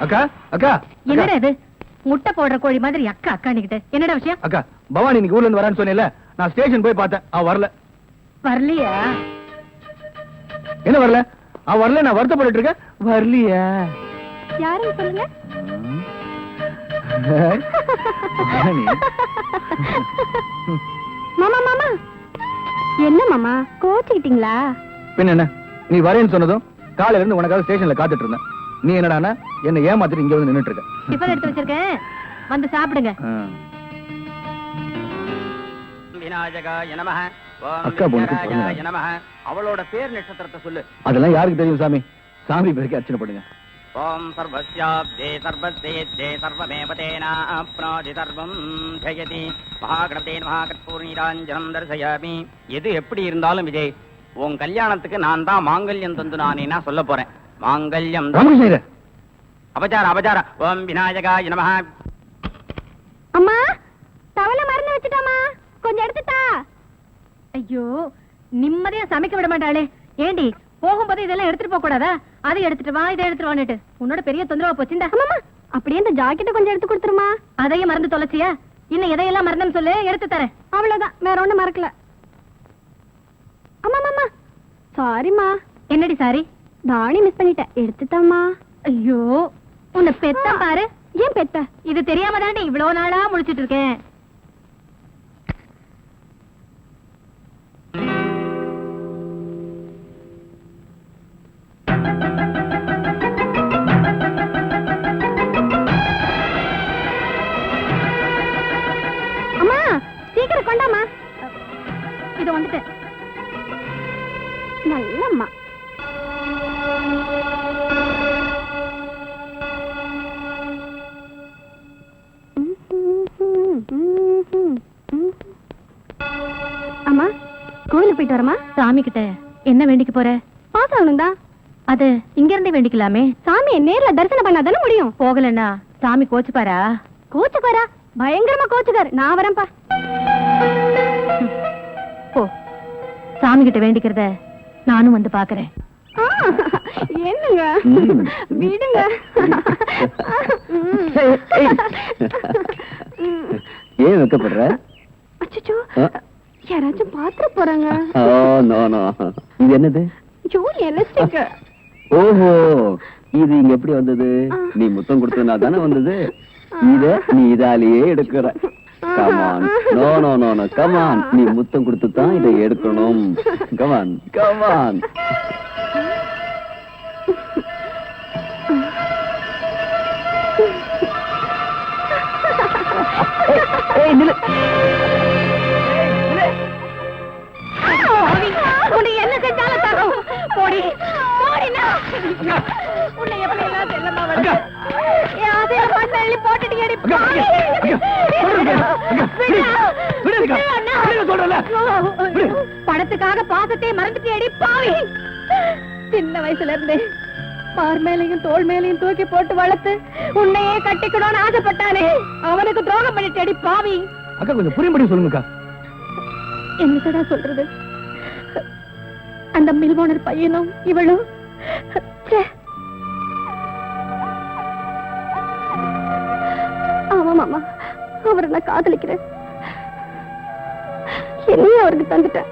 அக்கா அக்கா என்னடா இது, முட்டை போடுற கோழி மாதிரி அக்கா அக்கானிக்கிட்டு என்னடா விஷயம்? அக்கா, பவானி இன்னைக்கு ஊர்ல இருந்து வரான்னு சொன்னேன்ல, நான் ஸ்டேஷன் போய் பார்த்தேன், அவ வரல. வரலையா? என்ன வரல? அவ வரல, நான் வருத்தப்பட்டு இருக்கேன். வரலையா? யாருன்னு சொல்லுங்க. மாமா மாமா, என்ன மாமா கோச்சுக்கிட்டீங்களா? பின்ன என்ன, நீ வரேன்னு சொன்னதும் காலையில இருந்து உனக்காக ஸ்டேஷன்ல காத்துட்டு இருந்தேன். நீ என்னடானா என்ன ஏமாத்திட்டு இங்க வந்து நின்னுட்டு இருக்க. டிஃபன் எடுத்து வச்சிருக்கேன், வந்து சாப்பிடுங்க. அக்கா பொண்ணுக்கு அவளோட பேர் நட்சத்திரத்தை சொல்லு. அதெல்லாம் யாருக்கு தெரியும் சாமி? சாமி பேருக்கு அர்ச்சனை பண்ணுங்க. ஓம் சர்வஸ்யாப்தே சர்வஸ்தேத்யே சர்வமேவதேனாப்னோதி சர்வம் ஜெயதி மகாகணபதே மகாகற்பூர்ணீராஞ்சனம் தர்சயாமி. எது எப்படி இருந்தாலும் விஜய், உன் கல்யாணத்துக்கு நான் தான் மாங்கல்யம் தந்து நானேனா சொல்ல போறேன். மாங்கல்யம் அபச்சார. ஓம் விநாயகாய நமஹ. அம்மா, தவளை மறந்து வச்சுட்டாமா, கொஞ்சம் எடுத்துட்டா. ஐயோ, நிம்மதியா சமைக்க விட மாட்டாளே. ஏண்டி, போகும்போது இதெல்லாம் எடுத்துட்டு போக கூடாதா? அதை எடுத்துட்டு வா, இதை எடுத்துட்டு வான்னுட்டு உன்னோட பெரிய தொந்தரவா போச்சுண்டா. அப்படியே இந்த ஜாக்கெட்டை கொஞ்சம் எடுத்து கொடுத்துருமா. அதையும் மறந்து தொலைச்சியா? இன்னும் எதையெல்லாம் மறந்தேன்னு சொல்லு, எடுத்து தரேன். அவ்வளவுதான், வேற ஒண்ணும் மறக்கல. அம்மா மாமா, சாரிமா. என்னடி சாரி? நானே மிஸ் பண்ணிட்டேன், எடுத்துட்டம்மா. ஐயோ, உன்னை பெத்த பாரு. ஏன் பெத்த? இது தெரியாம தாண்டி இவ்வளவு நாளா முழிச்சிட்டு இருக்கேன். அம்மா, சீக்கிரம் கொண்டாமா. இது வந்துட்டு நல்லம்மா. அம்மா, கோயிலுக்கு போயிட்டு வரமா? சாமி கிட்ட என்ன வேண்டிக்க போற? பாஸ் ஆகணும் தான். அது இங்க இருந்தே வேண்டிக்கலாமே. சாமியை நேர்ல தரிசனம் பண்ணாதானே முடியும். போகலன்னா சாமி கோச்சுப்பாரா? கோச்சுக்காரா? பயங்கரமா கோச்சுக்காரு. நான் வரேன்ப்பா. போ, சாமி கிட்ட வேண்டிக்கிறத நானும் வந்து பாக்குறேன். என்னங்க விடுங்க. ஏன் வைக்கப்படுற? அச்சச்சோ, யாராச்சும் பாத்துற போறாங்க. இது என்னது? எலஸ்டிக். ஓஹோ, இது இங்க எப்படி வந்தது? நீ முத்தம் கொடுத்தனா தானே வந்தது. இத நீ இதாலேயே எடுக்கிற. Come on, no no no no, come on. நீ முத்தம் கொடுத்து தான் இதை எடுக்கணும். Come on come on. உன்னை என்ன செஞ்சாலும் தரும். போடி போடினா. உன்னை எப்படி எல்லாம் செல்லமா வந்து அதே மண்ணள்ளி போட்டுட்டு எடி. படத்துக்காக பாசத்தை மறந்துட்டு எடி பாவி. சின்ன வயசுல இருந்து பார் மேலையும் தோல் மேலையும் தூக்கி போட்டு வளர்த்து உன்னையே கட்டிக்கணும்னு ஆசைப்பட்டானே, அவனுக்கு துரோகம் பண்ணிட்டு அடி பாவி. அக்கா கொஞ்சம் புரியும்படி சொல்லுங்கக்கா. என்னடா சொல்றது? அந்த மில் ஓனர் பையனும் இவளும் அவரை நான் காதலிக்கிறேன். என்னையும் அவருக்கு தந்துட்டேன்.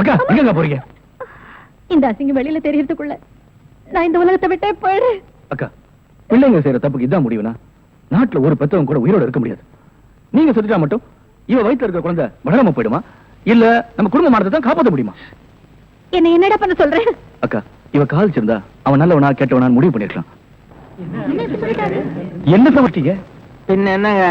அக்கா எங்க போறீங்க? இந்த அசிங்கம் வெளியில தெரியறதுக்குள்ள நான் இந்த உலகத்தை விட்டே போயிடு. அக்கா, பிள்ளைங்க செய்யற தப்புக்கு இதான் முடிவுனா நாட்டுல ஒரு பெத்தவங்க கூட உயிரோட இருக்க முடியாது. நீங்க சொல்லிட்டா மட்டும் இவ வயித்துல இருக்கிற குழந்தை வளராம போயிடுமா, இல்ல நம்ம குடும்ப மானத்தை தான் காப்பாற்ற முடியுமா? என்ன என்னடா பண்ண சொல்றேன்? அக்கா, இவ காதலிச்சிருந்தா அவன் நல்லவனா கேட்டவனா முடிவு பண்ணிருக்கலாம். என்ன தவிர்த்தீங்க? பின்ன என்னங்க,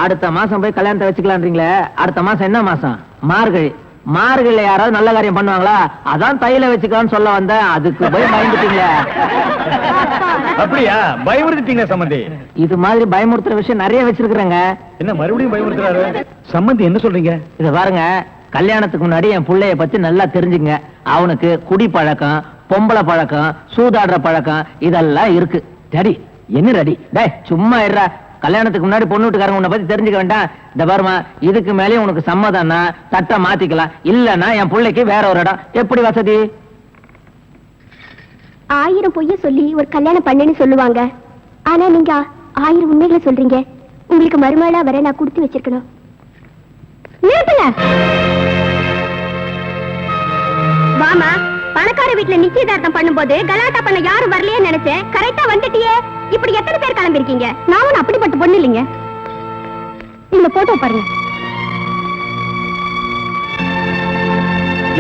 அடுத்த மாசம் போய் கல்யாணத்தை வச்சுக்கலான்றீங்களே, அடுத்த மாசம் என்ன மாசம்? மார்கழி. மார்கழில யாராவது நல்ல காரியம் பண்ணுவாங்களா? அதான் தையில வச்சுக்கலாம்னு சொல்ல வந்தேன், அதுக்கு போய் பயந்துட்டீங்களே. அப்படியா? பயமுறுத்திட்டீங்க சம்பந்தி. இது மாதிரி பயமுறுத்துற விஷயம் நிறைய வச்சிருக்கிறேங்க. என்ன மறுபடியும் பயமுறுத்துறாரு? சம்பந்தி என்ன சொல்றீங்க? இத பாருங்க, கல்யாணத்துக்கு முன்னாடி என் புள்ளைய பத்தி நல்லா தெரிஞ்சுங்க. அவனுக்கு குடி பழக்கம், பொம்பளை பழக்கம், சூதாடுற பழக்கம் இதெல்லாம் இருக்கு. ரெடி என்ன ரெடி? டேய் சும்மா இருடா. கல்யாணத்துக்கு முன்னாடி பொண்ணு வீட்டுக்காரங்க உன்னை பத்தி தெரிஞ்சுக்க வேண்டாம். இந்த பாருமா, இதுக்கு மேலேயும் உனக்கு சம்மதம்னா தட்டை மாத்திக்கலாம், இல்லன்னா என் பிள்ளைக்கு வேற ஒரு இடம். எப்படி வசதி? 1000 பொய்ய சொல்லி ஒரு கல்யாணம் பண்ணேன்னு சொல்லுவாங்க. ஆனா நீங்க 1000 உண்மைகளை சொல்றீங்க. உங்களுக்கு மறுமலா வர நான் கொடுத்து வச்சிருக்கணும். நிறுத்துங்க. வாமா, பணக்கார வீட்டுல நிச்சயதார்த்தம் பண்ணும்போது கலாட்டா பண்ண யாரும் வரலையே நினைச்சேன். கரெக்டா வந்துட்டியே. இப்படி எத்தனை பேர் கிளம்பிருக்கீங்க? நான் ஒன்னும் அப்படிப்பட்ட பொண்ணு இல்லைங்க. இந்த போட்டோ பாருங்க.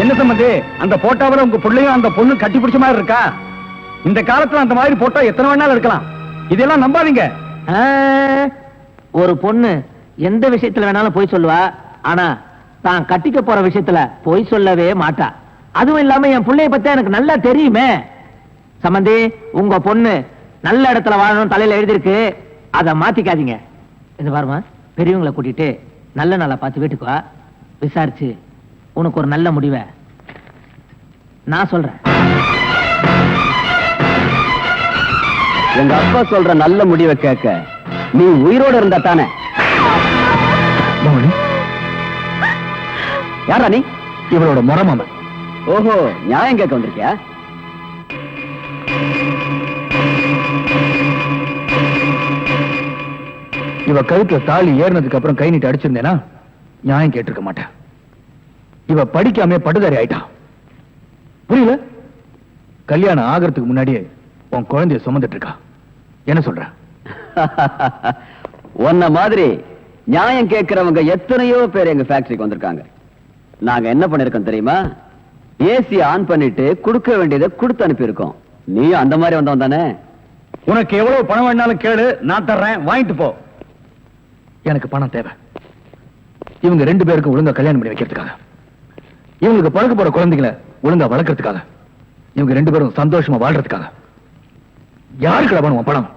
என்ன சம்பந்தி, அந்த போட்டோவில் உங்க பிள்ளையும் அந்த பொண்ணு கட்டி பிடிச்ச மாதிரி இருக்கா? இந்த காலத்துல அந்த மாதிரி போட்டோ எத்தனை வேணாலும் இருக்கலாம். இதெல்லாம் நம்பாதீங்க. ஒரு பொண்ணு எந்த விஷயத்துல வேணாலும் போய் சொல்லுவா, ஆனா தான் கட்டிக்க போற விஷயத்துல போய் சொல்லவே மாட்டா. அதுவும் இல்லாம என் பிள்ளைய பத்தி எனக்கு நல்லா தெரியுமே. சம்பந்தி, உங்க பொண்ணு நல்ல இடத்துல வாழணும் தலையில எழுதிருக்கு, அத மாத்திக்காதீங்க. இந்த பாருமா, பெரியவங்களை கூட்டிட்டு நல்ல நாளா பார்த்து வீட்டுக்கு வா. விசாரிச்சு உனக்கு ஒரு நல்ல முடிவை நான் சொல்றேன். எங்க அப்பா சொல்ற நல்ல முடிவை கேட்க நீ உயிரோட இருந்தா தானே. யாரா நீ? இவளோட முறமாமன். ஓஹோ, நியாயம் கேட்க வந்திருக்கியா? இவ கழுத்துல தாலி ஏறினதுக்கு அப்புறம் கை நீட்டு அடிச்சிருந்தேனா நியாயம் கேட்டிருக்க மாட்டேன். இவ படிக்காம படுதாரி ஆயிட்டான். புரியல? கல்யாணம் ஆகிறதுக்கு முன்னாடியே உன் குழந்தைய சுமந்துட்டு இருக்கா. என்ன சொல்ற? உன்ன மாதிரி நியாயம் கேட்கிறவங்க எத்தனையோ பேர் எங்க ஃபேக்டரிக்கு வந்திருக்காங்க. நாங்க என்ன பண்ணிருக்கோம் தெரியுமா? ஏசி ஆன் பண்ணிட்டு கொடுக்க வேண்டியதை கொடுத்து அனுப்பியிருக்கோம். நீ அந்த மாதிரி வந்தவன் தானே? உனக்கு எவ்வளவு பணம் வேணாலும் கேளு, நான் தர்றேன், வாங்கிட்டு போ. எனக்கு பணம் தேவை. இவங்க 2 பேருக்கும் ஒழுங்கா கல்யாணம் பண்ணி வைக்கிறதுக்காக, இவங்களுக்கு பழக்க போற குழந்தைகளை ஒழுங்கா வளர்க்கறதுக்காக, இவங்க 2 பேரும் சந்தோஷமா வாழ்றதுக்காக. யாருக்கு வேணும் பணம்?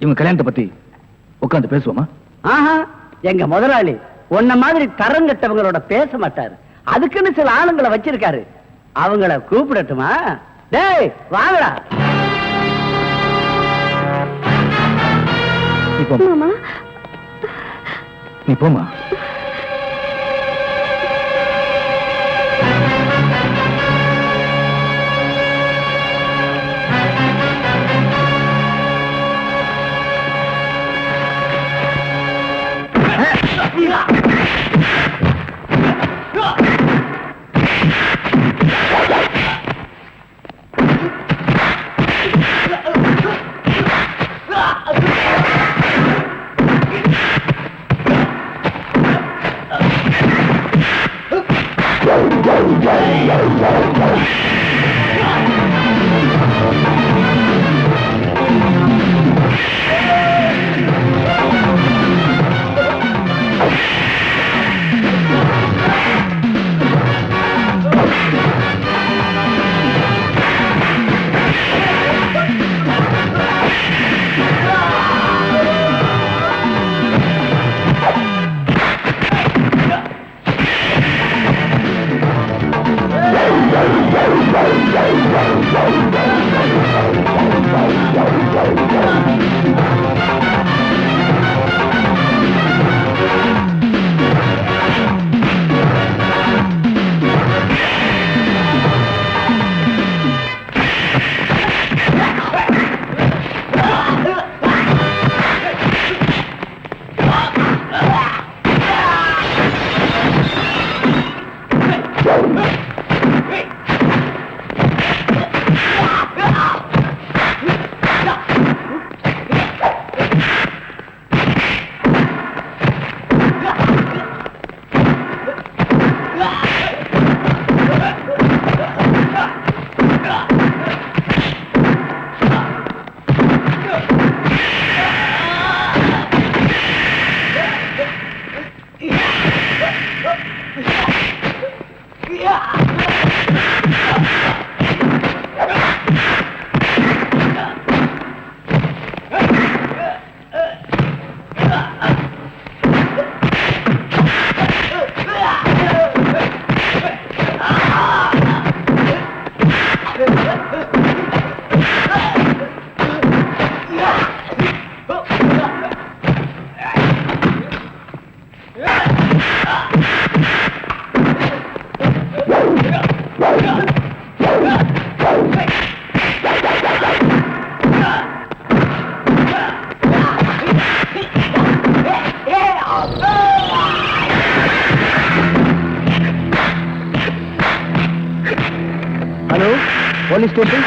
இவங்க கல்யாணத்தை பத்தி உட்கார்ந்து பேசுவோமா? ஆஹா, எங்க முதலாளி உன்ன மாதிரி தரங்கட்டவங்களோட பேச மாட்டாரு. அதுக்குன்னு சில ஆளுங்களை வச்சிருக்காரு. அவங்கள கூப்பிடட்டுமா? டேய் வாங்கடா. நீ போமா. Police station.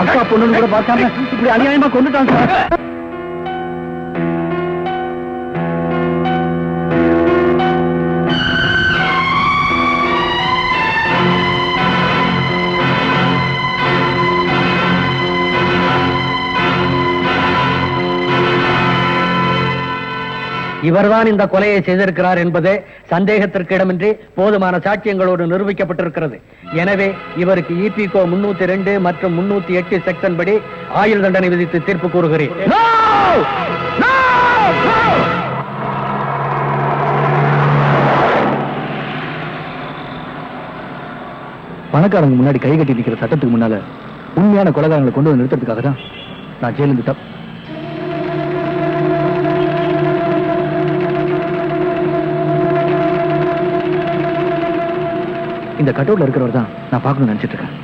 அக்கா பொண்ணு கூட பார்க்காம இப்படி அநியாயமா கொண்டுட்டான் சார். இவர்தான் இந்த கொலையை செய்திருக்கிறார் என்பது சந்தேகத்திற்கு இடமின்றி போதுமான சாட்சியங்களோடு நிரூபிக்கப்பட்டிருக்கிறது. எனவே இவருக்கு இபிகோ 302 மற்றும் 308 செக்ஷன் படி ஆயுள் தண்டனை விதித்து தீர்ப்பு கூறுகிறேன். பணக்காரங்க முன்னாடி கை கட்டி நிக்கிற சட்டத்துக்கு முன்னால உண்மையான கொலைகாரங்களை கொண்டு வந்து நிறுத்துறதுக்காக தான் நான் ஜெயிலிருந்து தப்பு. இந்த கட்டவுட்ல இருக்கிறவர் தான் நான் பார்க்கணும்னு நினைச்சிட்டு இருக்கேன்.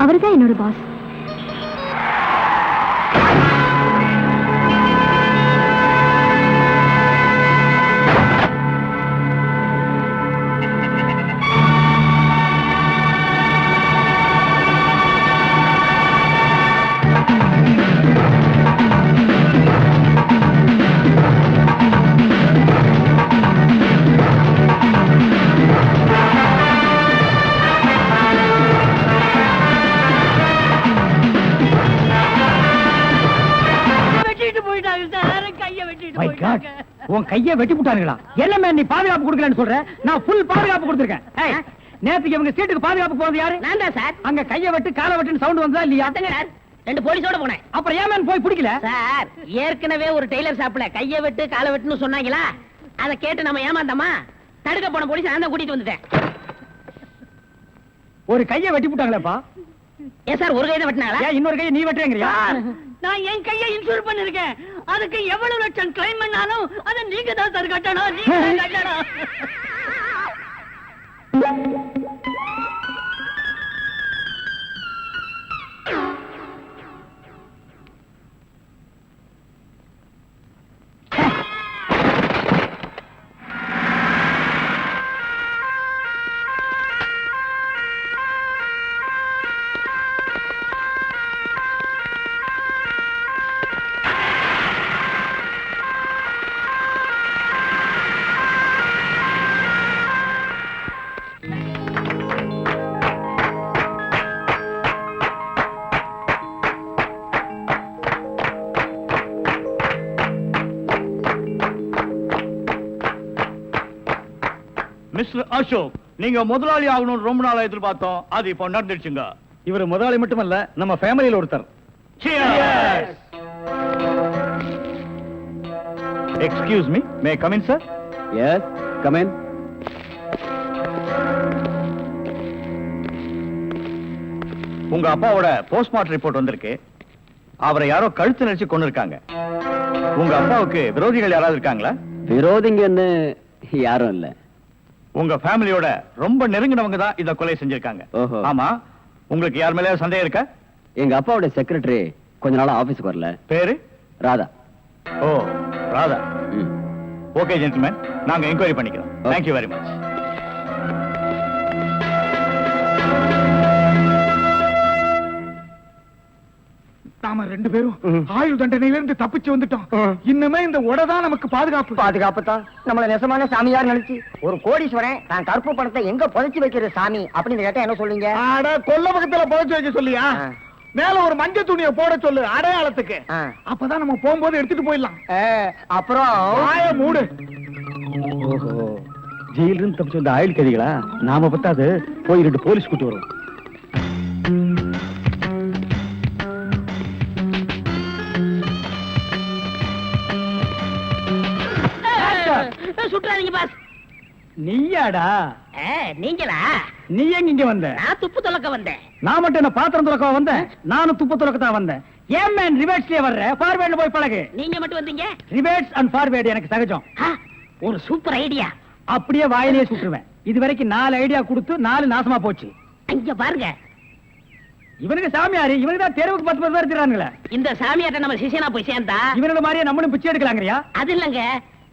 அவர்தான் என்னோட பாஸ். உன் கையை வெட்டி விட்டானுங்களா? என்ன நீ பாதுகாப்பு கொடுக்கலன்னு சொல்ற? நான் ஃபுல் பாதுகாப்பு கொடுத்திருக்கேன். நேத்துக்கு இவங்க சீட்டுக்கு பாதுகாப்பு போறது யாரு? நான் தான் சார். அங்க கையை வெட்டு காலை வெட்டுன்னு சவுண்ட் வந்தா இல்லையா? சார் 2 போலீஸோட போனேன். அப்புறம் ஏன் போய் பிடிக்கல? சார் ஏற்கனவே ஒரு டெய்லர் ஷாப்ல கையை வெட்டு காலை வெட்டுன்னு சொன்னாங்களா? அதை கேட்டு நம்ம ஏமாந்தோமா? தடுக்க போன போலீஸ் நான் தான் கூட்டிட்டு வந்துட்டேன். ஒரு கையை வெட்டி விட்டாங்களேப்பா. ஏன் சார் ஒரு கையை வெட்டினாங்களா? ஏன் இன்னொரு கையை நீ வெட்டுறீங்கறியா? நான் என் கையை இன்சூர் பண்ணிருக்கேன். அதுக்கு எவ்வளவு லட்சம் கிளைம் பண்ணாலும் அதை நீங்க தான் சார் கட்டணும். நீங்க தான் கட்டணும். மிஸ்டர் அசோக், நீங்க முதலாளி ஆகணும்னு ரொம்ப நாளா எதிர்பார்த்தோம். அது இப்போ நடந்துடுச்சுங்க. இவர் முதலாளி மட்டுமல்ல, நம்ம ஃபேமிலியில ஒருத்தர். Excuse me, may come in sir? Yes, come in. உங்க அப்பாவோட போஸ்ட்மார்ட்டம் ரிப்போர்ட் வந்திருக்கு. அவரை யாரோ கழுத்து நெரிச்சு கொண்டிருக்காங்க. உங்க அப்பாவுக்கு விரோதிகள் யாராவது இருக்காங்களா? விரோதிங்கன்னு யாரும் இல்ல. உங்க ஃபேமிலியோட ரொம்ப நெருங்கினவங்க தான் இத கொலை செஞ்சிருக்காங்க. ஓஹோ. ஆமா, உங்களுக்கு யார் மேல சந்தேகம் இருக்கா? எங்க அப்பாவுடைய செக்ரட்டரி கொஞ்ச நாளா ஆபீஸ்க்கு வரல. பேரு? ராதா. ஓ, ராதா. ம். ஓகே ஜென்டில்மேன், நாங்க என்கொயரி பண்ணிக்கிறோம். Thank you very much. நாம 2 பேரும் ஆயுள் தண்டனையில இருந்து தப்பிச்சு வந்துட்டோம். இன்னுமே இந்த உடதான் நமக்கு பாதுகாப்பு. பாதுகாப்பு தான். நம்மள நெசமான சாமியார் நினைச்சு ஒரு கோடீஸ்வரன் நான் கருப்பு பணத்தை எங்க புதைச்சு வைக்கிற சாமி அப்படின்னு கேட்டா என்ன சொல்லுங்க? அட கொல்ல பக்கத்துல புதைச்சு வைக்க சொல்லியா? மேல ஒரு மஞ்சள் துணியை போட சொல்லு அடையாளத்துக்கு. அப்பதான் நம்ம போகும்போது எடுத்துட்டு போயிடலாம். அப்புறம் வாய மூடு. ஓஹோ, ஜெயில இருந்து தப்பிச்சு வந்த ஆயுள் கைதிகளா? நாம பத்தாது, போய் 2 போலீஸ் கூட்டி வரும். சுற்றாதீங்க பாஸ். நீயாடா? நீங்களா? நீ எங்க இங்க வந்த? நான் துப்பு துலக்க வந்தேன். நான் மட்டும் என்ன பாத்திரம் துலக்க வந்தேன்? நானும் துப்பு துலக்கத்தான் வந்தேன். ஏன் மேன் ரிவர்ஸ்லயே வர்ற? ஃபார்வேர்ட்ல போய் பழகு. நீங்க மட்டும் வந்தீங்க? ரிவர்ஸ் அண்ட் ஃபார்வேர்ட் எனக்கு சகஜம். ஒரு சூப்பர் ஐடியா. அப்படியே வாயிலே சுட்டுருவேன். இது வரைக்கும் 4 ஐடியா கொடுத்து 4 நாசமா போச்சு. இங்க பாருங்க, இவனுக்கு சாமியாரு, இவனுக்கு தான் தெருவுக்கு 10 பேர் இருக்கிறானுங்களே. இந்த சாமியார்ட்ட நம்ம சிஷியனா போய் சேர்ந்தா இவனோட மாதிரியே நம்மளும் பிச்சை எடுக்கலாங்கறியா? அது இல்லங்க,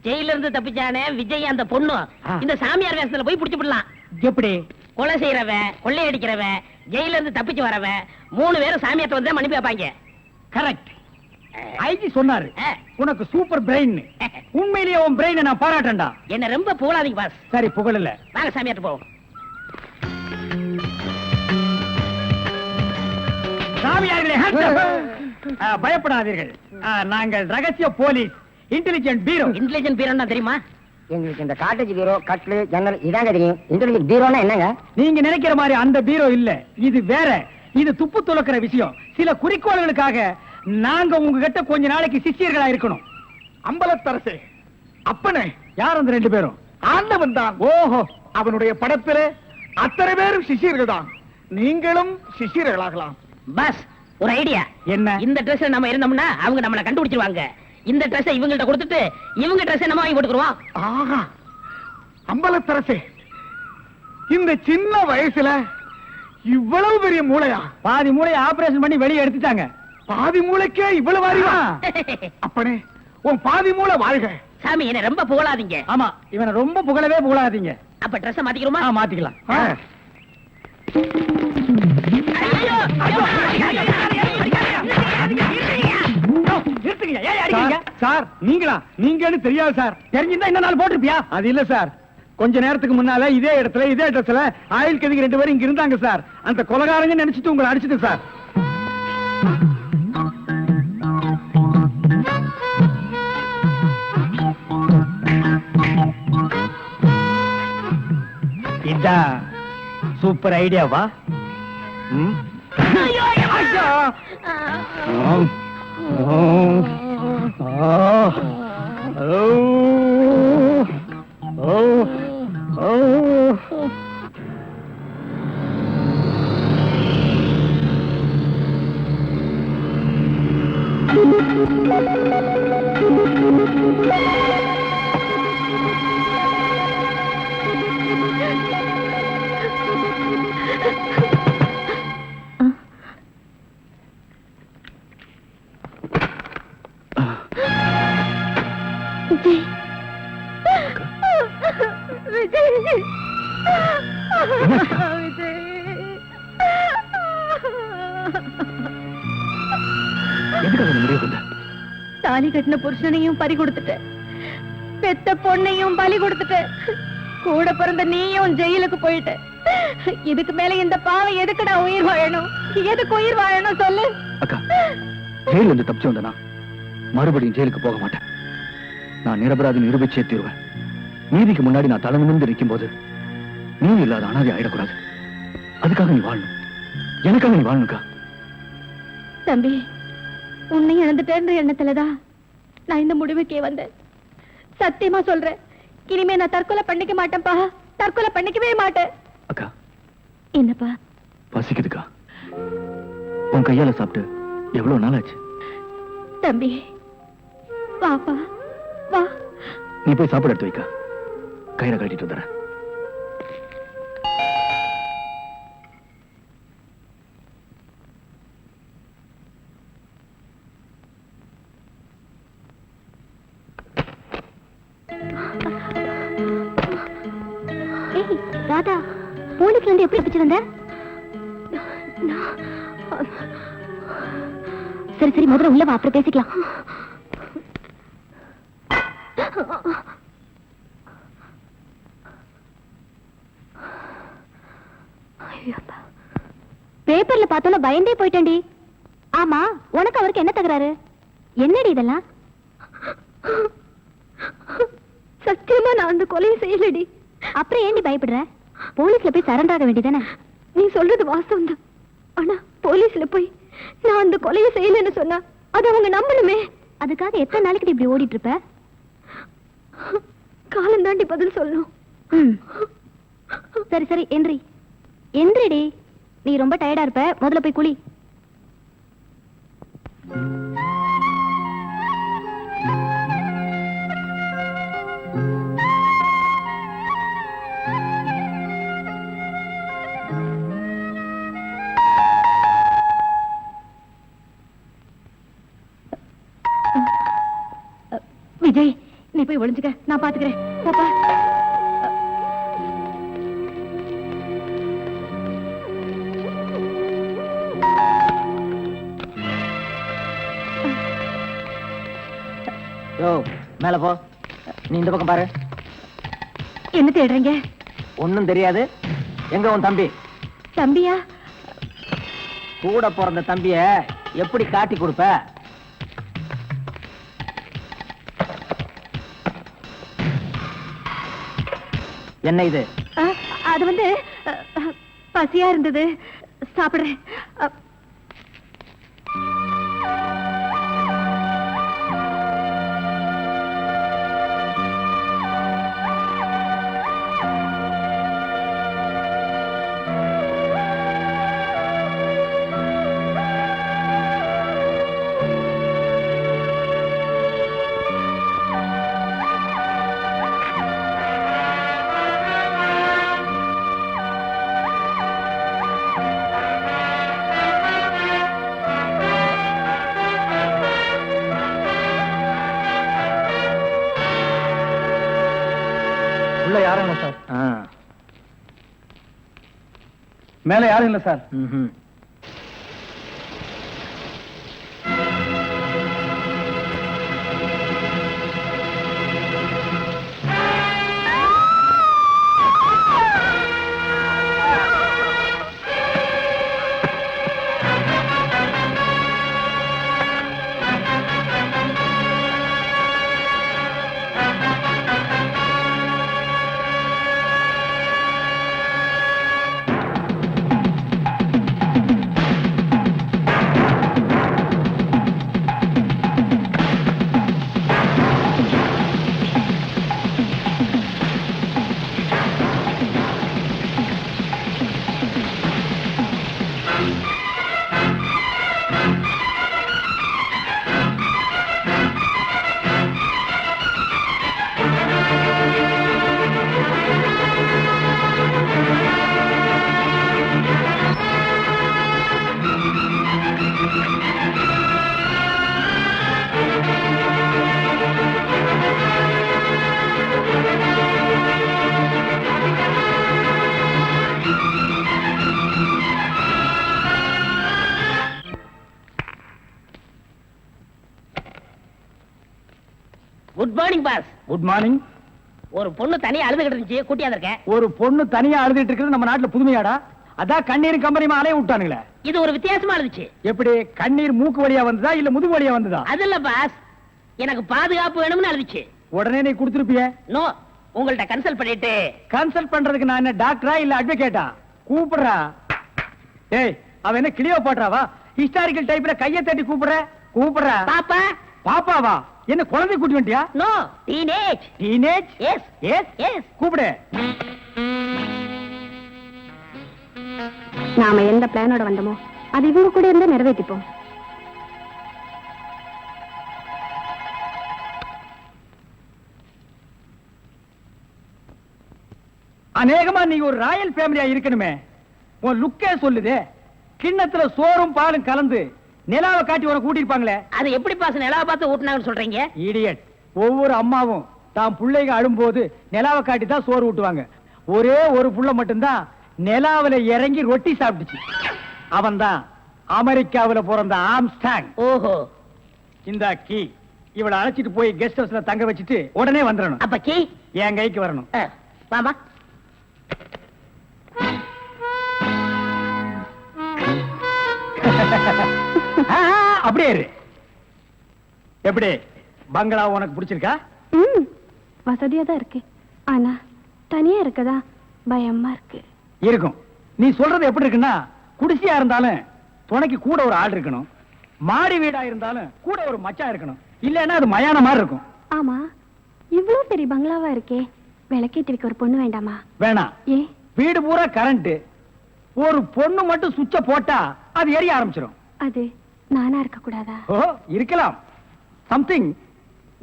ஜெயில இருந்து தப்பிச்சானே விஜய் அந்த பொண்ணு இந்த சாமியார் வேஷத்துல போய் புடிச்சு விடலாம். எப்படி? கொலை செய்யறவன், கொள்ளையடிக்கிறவன், ஜெயில இருந்து தப்பிச்சு வரவன் 3 பேரும் சாமியார்ட்ட வந்து மன்னிப்பு வைப்பாங்க. கரெக்ட். ஐஜி சொன்னாரு உனக்கு சூப்பர் பிரெயின். உண்மையிலேயே உன் பிரெயினை நான் பாராட்டேன்டா. என்ன ரொம்ப புகழாதீங்க பாஸ். சரி, புகழல. வாங்க சாமியார்ட்ட போவோம். சாமியார்களே, பயப்படாதீர்கள். நாங்கள் ரகசிய போலீஸ், இன்டெலிஜென்ட் பீரோ. இன்டெலிஜென்ட் பீரோன்னா தெரியுமா? எங்களுக்கு இந்த காட்டேஜ் பீரோ, கட்லு, ஜன்னல் இதாங்க தெரியும். இன்டெலிஜென்ட் பீரோனா என்னங்க? நீங்க நினைக்கிற மாதிரி அந்த பீரோ இல்ல, இது வேற. இது துப்பு துலக்கிற விஷயம். சில குறிக்கோள்களுக்காக நாங்க உங்ககிட்ட கொஞ்ச நாளைக்கு சிஷியர்களா இருக்கணும். அம்பலத்தரசே, அப்பனே, யார் அந்த 2 பேரும்? ஆண்டவன் தான். ஓஹோ, அவனுடைய படத்திலே அத்தனை பேரும் சிஷியர்கள் தான். நீங்களும் சிஷியர்களாகலாம். பாஸ், ஒரு ஐடியா. என்ன? இந்த ட்ரெஸ் நம்ம இருந்தோம்னா அவங்க நம்மள கண்டுபிடிச்சிருவாங்க. இந்த ட்ரெஸ் இவங்கள்ட்ட கொடுத்துட்டு இவங்க ட்ரெஸ் நம்ம வாங்கி போட்டுக்குறோம். ஆஹா, அம்பலத்தரசே, இந்த சின்ன வயசுல இவ்வளவு பெரிய மூளையா? பாதி மூளையை ஆபரேஷன் பண்ணி வெளியே எடுத்துட்டாங்க. பாதி மூளைக்கே இவ்வளவு அறிவா? அப்பனே, உன் பாதி மூளை வாழ்க. சாமி, என்ன ரொம்ப புகழாதீங்க. ஆமா, இவனை ரொம்ப புகழவே புகழாதீங்க. அப்ப ட்ரெஸ் மாத்திக்கிறோமா? மாத்திக்கலாம். சார், நீங்களா? நீங்கன்னு தெரியாது சார். தெரிஞ்சிருந்தா இந்த நாள் போட்டிருப்பியா? அது இல்ல சார், கொஞ்ச நேரத்துக்கு முன்னால இதே இடத்துல ஆயுள் கைதிகள் 2 பேரும் இங்க இருந்தாங்க சார். அந்த கொலைகாரங்க நினைச்சிட்டு உங்களை அடிச்சிட்டு சார். இதான் சூப்பர் ஐடியாவா? தாலி கட்டின புருஷனையும் பறி கொடுத்துட்ட, பெத்த பொண்ணையும் பலி கொடுத்துட்ட, கூட பிறந்த நீயும் ஜெயிலுக்கு போயிட்ட. இதுக்கு மேல இந்த பாவம் எதுக்குடா உயிர் வாழணும்? எதுக்கு உயிர் வாழணும் சொல்லு. அக்கா, ஜெயில இருந்து தப்பிச்சு வந்தனா மறுபடியும் ஜெயிலுக்கு போக மாட்டேன். நான் நிரபராதி நிரூபிச்சே தீருவேன். நீதிக்கு முன்னாடி நான் தலை நிமிர்ந்து நிற்கும் போது நீ இல்லாத அனாதை ஆயிடக்கூடாது. அதுக்காக நீ வாழணும். எனக்காக நீ வாழணுக்கா. தம்பி, உன்னை இழந்துட்டேன்ற எண்ணத்துலதான் நான் இந்த முடிவுக்கே வந்தேன். சத்தியமா சொல்றேன், இனிமே நான் தற்கொலை பண்ணிக்க மாட்டேன்ப்பா. தற்கொலை பண்ணிக்கவே மாட்டேன். அக்கா, என்னப்பா? பசிக்குதுக்கா. உன் கையால சாப்பிட்டு எவ்வளவு நாள் ஆச்சு? தம்பி, வாப்பா வா. நீ போய் சாப்பாடு எடுத்து வைக்கா. கயிறை கட்டிட்டு வந்துடுறேன். எப்படி பிடிச்சு வந்த? சரி சரி, முதல்ல உள்ள வா, அப்புறம் பேசிக்கலாம். பேப்பர்ல பார்த்தோன்னு பயந்தே போயிட்டேன்டி. ஆமா, உனக்கு அவருக்கு என்ன தகராறு? என்னடி இதெல்லாம்? சத்தியமா நான் அந்த கொலையை செய்யலடி. அப்புறம் ஏண்டி பயப்படுற? போலீஸ்ல போய் சரண்டர் ஆக வேண்டியதானே? நீ சொல்றது வாஸ்தவம் தான். ஆனா போலீஸ்ல போய் நான் அந்த கொலையை செய்யலன்னு சொன்னா அது அவங்க நம்பணுமே. அதுக்காக எத்தனை நாளைக்கு இப்படி ஓடிட்டு இருப்ப? காலம் தாண்டி பதில் சொல்லணும். சரி சரி, எந்திரிடி. நீ ரொம்ப டயர்டா இருப்ப, முதல்ல போய் குளி. விஜய், நீ போய் ஒளிஞ்சுக்க, நான் பாத்துக்கிறேன். பாப்பா. யோ, மேல போ. நீ இந்த பக்கம் பாரு. என்ன தேடுறீங்க? ஒண்ணும் தெரியாது. எங்க உன் தம்பி? தம்பியா? கூட பிறந்த தம்பிய எப்படி காட்டி கொடுப்ப? என்ன இது? அது வந்து பசியா இருந்தது, சாப்பிடுறேன். உள்ள யாரும் இல்ல சார். மேல யாரும் இல்ல sir. Good morning boss. Good morning. ஒரு பொண்ணு தனியா அழுதுகிட்டு இருந்துச்சு, கூட்டியா இருக்கேன். ஒரு பொண்ணு தனியா அழுதுட்டு இருக்கிறது நம்ம நாட்டுல புதுமையாடா? அதான் கண்ணீர் கம்பெனி அலைய விட்டானுங்களே. இது ஒரு வித்தியாசமா இருந்துச்சு. எப்படி? கண்ணீர் மூக்கு வழியா வந்ததா இல்ல முதுகு வழியா வந்ததா? அது இல்ல பாஸ், எனக்கு பாதுகாப்பு வேணும்னு அழுதுச்சு. உடனே நீ கொடுத்துருப்பிய? நோ, உங்கள்ட்ட கன்சல்ட் பண்ணிட்டு. கன்சல்ட் பண்றதுக்கு நான் என்ன டாக்டரா இல்ல அட்வொகேட்டா? கூப்பிடுறா. ஏய், அவ என்ன கிளியோபாட்ராவா? ஹிஸ்டாரிக்கல் டைப்ல கையை தட்டி கூப்பிடுறா. பாப்பா. பாப்பாவா? என்ன குழந்தை கூட்டி வந்துட்டியா? No, teenage. Teenage? Yes yes yes. கூப்பிடு. நாம எந்த பிளானோட வந்தோமோ அது இவங்க கூட இருந்து நிறைவேற்றிப்போம். அநேகமா நீ ஒரு ராயல் ஃபேமிலியா இருக்கணுமே. உன் லுக்கே சொல்லுதே. கிண்ணத்துல சோறும் பாலும் கலந்து நிலாவை காட்டி உன கூட்டிருப்பாங்களே. அது எப்படி பாஸ் நிலாவை பார்த்து ஊட்டினாங்கன்னு சொல்றீங்க? இடியட். ஒவ்வொரு அம்மாவும் தாம் பிள்ளைங்க அழும்போது நிலாவை காட்டி தான் சோறு ஊட்டுவாங்க. ஒரே ஒரு புள்ள மட்டும்தான் நிலாவுல இறங்கி ரொட்டி சாப்பிட்டுச்சு. அவன்தான் அமெரிக்காவுல பிறந்த ஆம்ஸ்டாங். ஓஹோ. இந்த கீ இவளை அழைச்சிட்டு போய் கெஸ்ட் ஹவுஸ்ல தங்க வச்சுட்டு உடனே வந்துடணும். அப்ப கீ என் கைக்கு வரணும். வாமா. அப்படியே இரு. எப்படி பங்களா உனக்கு பிடிச்சிருக்கா? வசதியா தான் இருக்கு. ஆனா தனியா இருக்கதா பயமா இருக்கு. இருக்கும். நீ சொல்றது எப்படி இருக்குன்னா, குடிசையா இருந்தாலும் துணைக்கு கூட ஒரு ஆள் இருக்கணும், மாடி வீடா இருந்தாலும் கூட ஒரு மச்சான் இருக்கணும், இல்லன்னா அது மயான மாதிரி இருக்கும். ஆமா, இவ்வளவு பெரிய பங்களாவா இருக்கே, விளக்கேத்தி வைக்க ஒரு பொண்ணு வேண்டாமா? வேணாம். ஏ, வீடு பூரா கரண்ட், ஒரு பொண்ணு மட்டும் சுவிட்ச போட்டா அது எரிய ஆரம்பிச்சிடும். அது நானா இருக்க கூடாதா? ஓ, இருக்கலாம். சம்திங்.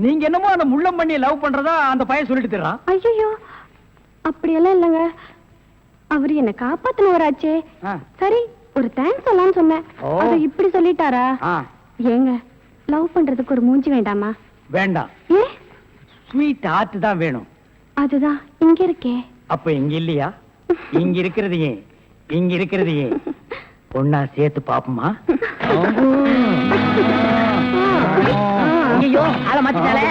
நீங்க என்னமோ அந்த முள்ளம் பண்ணி லவ் பண்றதா அந்த பையன் சொல்லிட்டு தர்றான். ஐயோ, அப்படியெல்லாம் இல்லங்க. அவர் என்ன காப்பாத்தினவராச்சே. சரி, ஒரு தேங்க்ஸ் சொல்லலாம்னு சொன்னேன். அது இப்படி சொல்லிட்டாரா? ஏங்க, லவ் பண்றதுக்கு ஒரு மூஞ்சி வேண்டாமா? வேண்டாம். ஏ, ஸ்வீட் ஹார்ட் தான் வேணும். அதுதான் இங்க இருக்கே. அப்ப இங்க இல்லையா? இங்க இருக்கிறதையே இங்க இருக்கிறதையே ஒன்னா சேர்த்து பாப்போமா? ஐயோ, ஆள மாத்திட்டாளே.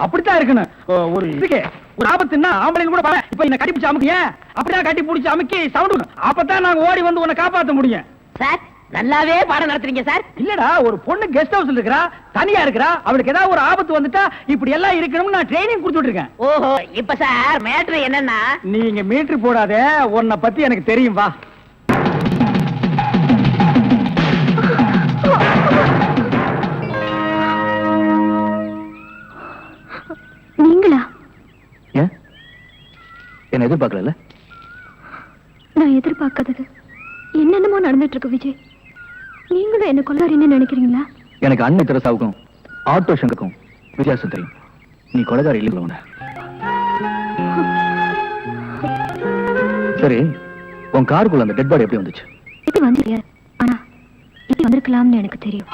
அப்படித்தான் இருக்கணும். ஒரு இதுக்கு ஒரு ஆபத்துன்னா ஆம்பளைங்க கூட பாரு. இப்ப என்ன கட்டி பிடிச்சு அமுக்கிய, அப்படியே கட்டி பிடிச்சு அமுக்கி சவுண்ட், அப்பதான் நாங்க ஓடி வந்து உன்னை காப்பாத்த முடியும். சார், நல்லாவே பாடம் நடத்துறீங்க சார். இல்லடா, ஒரு பொண்ணு கெஸ்ட் ஹவுஸ்ல இருக்கறா, தனியா இருக்கறா, அவளுக்கு ஏதாவது ஒரு ஆபத்து வந்துட்டா இப்படி எல்லாம் இருக்கணும்னு நான் ட்ரைனிங் கொடுத்துட்டு இருக்கேன். ஓஹோ, இப்ப சார் மேட்ரு என்னன்னா, நீங்க மீட்டர் போடாதே, உன்னை பத்தி எனக்கு தெரியும். வா. நீங்களா? ஏன் என்ன எதிர்பார்க்கல? நான் எதிர்பார்க்காதது என்னென்னமோ நடந்துட்டு இருக்கு விஜய். நீங்களும் என்ன கொள்ளாரின்னு நினைக்கிறீங்களா? எனக்கு அன்னை தெரசாவுக்கும் ஆட்டோ சங்கருக்கும் வித்தியாசம் தெரியும். நீ கொலைகாரி இல்லை உன. சரி, உன் காருக்குள்ள அந்த டெட் பாடி எப்படி வந்துச்சு? இப்படி வந்து, ஆனா இப்படி வந்திருக்கலாம்னு எனக்கு தெரியும்.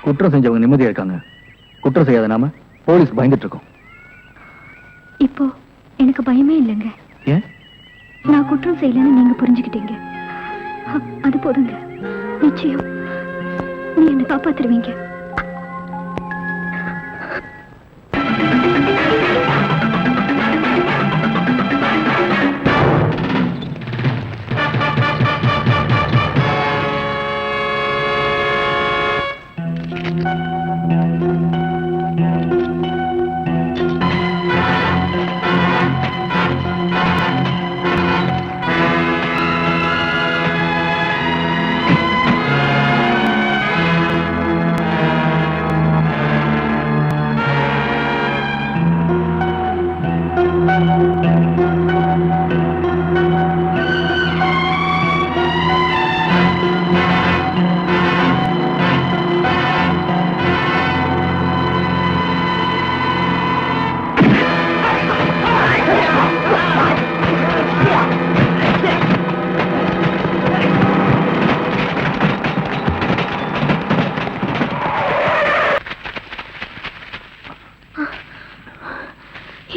குற்றம் செஞ்சவங்க நிம்மதியா இருக்காங்க, குற்றம் செய்யாத நாம போலீஸ் பயந்துட்டு இருக்கோம். இப்போ எனக்கு பயமே இல்லைங்க. ஏன்? நான் குற்றம் செய்யலன்னு நீங்க புரிஞ்சுக்கிட்டீங்க. அது போதுங்க. நிச்சயம் நீ என்ன காப்பாத்துருவீங்க.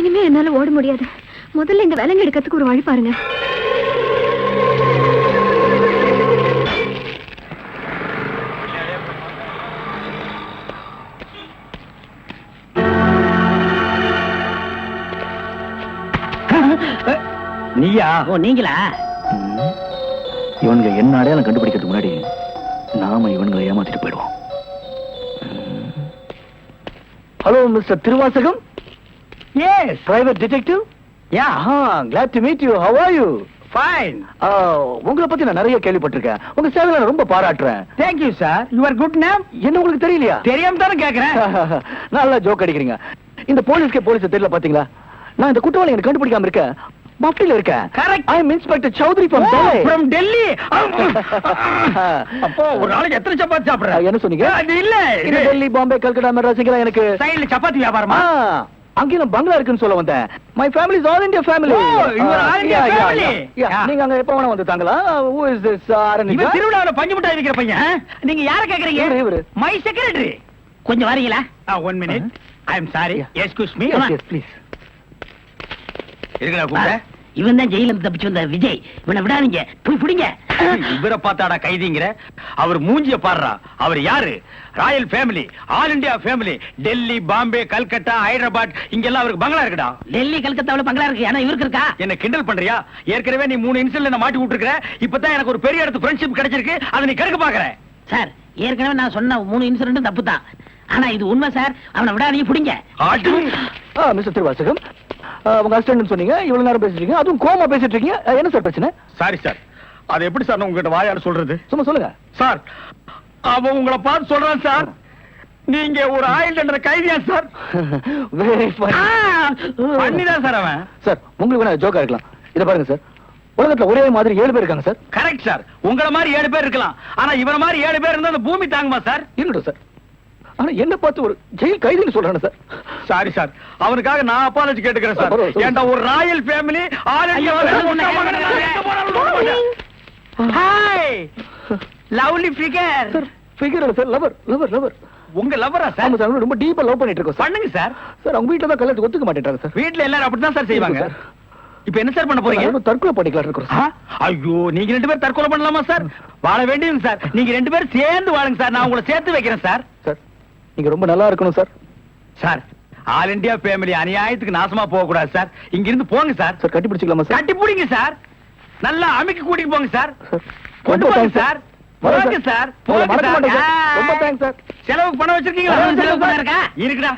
இனிமே என்னால ஓட முடியாது. முதல்ல இந்த விலங்கு எடுக்கிறதுக்கு ஒரு வழி பாருங்க. நீயா? ஓ, நீங்களா? இவனுங்க என்ன அடையாளம் கண்டுபிடிக்கிறதுக்கு முன்னாடி நாம இவனுங்களை ஏமாத்திட்டு போயிடுவோம். Hello mister Thiruvasagam. Yes, private detective. yeah, Glad to meet you. How are you? fine. உங்களை பத்தி நான் நிறைய கேள்விப்பட்டிருக்கேன். உங்க சேவையை நான் ரொம்ப பாராட்டுறேன். Thank you sir. Your good name? என்ன உங்களுக்கு தெரியலையா? தெரியாம தானே கேக்குறேன். நல்லா ஜோக் அடிக்கிறீங்க. இந்த போலீஸ்க்கு போலீஸ் தெரியல பாத்தீங்களா? நான் இந்த குற்றவாளி எனக்கு கண்டுபிடிக்காம இருக்கேன். மஃப்டில இருக்கேன். Correct. I am Inspector Chowdhury from Delhi. From Delhi. அப்போ ஒரு நாளைக்கு எத்தனை சப்பாத்தி சாப்பிடுற? என்ன சொன்னீங்க? அது இல்ல. இது டெல்லி, பாம்பே, கல்கட்டா, மெட்ராஸ் இங்கலாம் எனக்கு சைடுல சப்பாத்தி வியாபாரமா? அங்கேயும் பங்களா இருக்குன்னு சொல்ல வந்தேன். My family is all India family. Oh, you are all India family. நீங்க அங்க எப்ப வேணா வந்து தாங்களா? Who is this? இவன் திருவிழாவுல பஞ்சு மிட்டாய் இருக்கிற பையன். நீங்க யார கேக்குறீங்க? இவரு. My secretary. கொஞ்சம் வரீங்களா? 1 minute. I am sorry. Excuse me. Yes, please. இருக்கடா கூப்பிட. இவன் தான் ஜெயில இருந்து தப்பிச்சு வந்த விஜய். இவனை விடாதீங்க, போய் பிடிங்க. இவரை பார்த்தாடா கைதிங்கிற? அவர் மூஞ்சிய பாடுறா. அவர் யாரு? Royal family, all India family. Delhi, Bombay, Calcutta, Hyderabad இங்கெல்லாம் அவருக்கு பங்களா இருக்குடா. டெல்லி கல்கத்தாவுல பங்களா இருக்கு, ஆனா இவருக்கு இருக்கா? என்ன கிண்டல் பண்றியா? ஏற்கனவே நீ 3 இன்சிடென்ட்ல என்ன மாட்டி விட்டுருக்க. இப்பதான் எனக்கு ஒரு பெரிய இடத்து ஃப்ரெண்ட்ஷிப் கிடைச்சிருக்கு. அதை நீ கெடுக்க பாக்குற. சார், ஏற்கனவே நான் சொன்ன 3 இன்சிடென்ட் தப்பு தான். ஆனா இது உண்மை சார். அவனை விடாதீங்க, பிடிங்க. மிஸ்டர் திருவாசகம், உங்க அசிஸ்டன்ட் சொன்னீங்க, இவ்வளவு நேரம் பேசிட்டு இருக்கீங்க, அதுவும் கோமா பேசிட்டு இருக்கீங்க. என்ன சார் பிரச்சனை? Sorry sir. அது எப்படி சார் உங்ககிட்ட வாயால சொல்றது? சும்மா சொல்லுங்க சார். அவன் உங்களை பார்த்து சொல்றான் சார், நீங்க ஒரு ஆயில் தண்டனை கைதியா சார். Very funny. பண்ணிதான் சார் அவன். சார், உங்களுக்கு வேணா ஜோக்கா இருக்கலாம். இத பாருங்க சார், உலகத்துல ஒரே மாதிரி 7 பேர் இருக்காங்க சார். Correct sir. உங்களை மாதிரி 7 பேர் இருக்கலாம், ஆனா இவன மாதிரி 7 பேர் இருந்தா அந்த பூமி தாங்குமா சார்? இருக்கட்டும் சார், ஆனா என்ன பார்த்து ஒரு ஜெயில் கைதின்னு சொல்றானே சார். சாரி சார், அவனுக்காக நான் அப்பாலஜி கேட்டுக்கிறேன் சார். பரவாயில்ல. ஏன்டா ஒரு Royal family, all India hi lovely figure. Sir, figure இல்ல சார், லவர் லவர் லவர். உங்க லவ்வரா சார்? ஆமா சார், ரொம்ப டீப்பா லவ் பண்ணிட்டு இருக்கோம் சார். பண்ணுங்க சார். சார், அவங்க வீட்ல தான் கல்யாணத்துக்கு ஒத்துக்க மாட்டேன்றாங்க சார். வீட்ல எல்லாரும் அப்படிதான் சார் செய்வாங்க. இப்ப என்ன சார் பண்ண போறீங்க? நாங்க தற்கொலை பண்ணிக்கலாம் இருக்கோம் சார். ஐயோ, நீங்க 2 பேரும் தற்கொலை பண்ணலாமா சார்? வாழ வேண்டியது சார். நீங்க 2 பேரும் சேர்ந்து வாழுங்க சார். நான் உங்களை சேர்த்து வைக்கிறேன் சார். சார், நீங்க ரொம்ப நல்லா இருக்கணும் sir. Sir, all India family அநியாயத்துக்கு நாசமா போக கூடாது சார். இங்க இருந்து போங்க சார். சார், கட்டி பிடிச்சிக்கலாமா சார்? கட்டி பிடிங்க சார். நல்லா அமுக்கி கூட்டிட்டு போங்க சார். சார், கொண்டு ரொம்ப போங்க thanks சார். வரேன் போங்க சார். உங்களை போங்க மறக்க மாட்டேன் சார். சார். ரொம்ப தேங்க்ஸ் சார். செலவுக்கு பணம் வச்சிருக்கீங்களா? செலவுக்கு பணம் இருக்கா? இருக்குடா.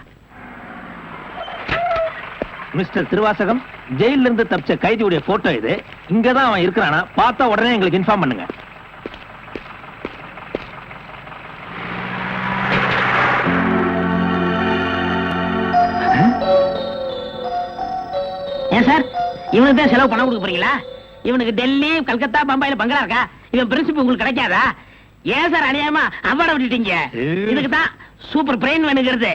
மிஸ்டர் திருவாசகம், ஜெயில இருந்து தப்பிச்ச கைதியுடைய போட்டோ இது. இங்கதான் அவன் இருக்கிறானா? பார்த்தா உடனே எங்களுக்கு இன்ஃபார்ம் பண்ணுங்க. ஏன் சார், இவனுக்கு தான் செலவு பணம் கொடுக்க போறீங்களா? இவனுக்கு டெல்லி, கல்கத்தா, பம்பாயில பங்களா இருக்கா? இவன் பிரின்சிபல் உங்களுக்கு கிடைக்காதா? ஏன் சார் அநியாயமா அவார்ட விட்டுட்டீங்க? இதுக்கு தான் சூப்பர் பிரெயின் வேணுங்கிறது.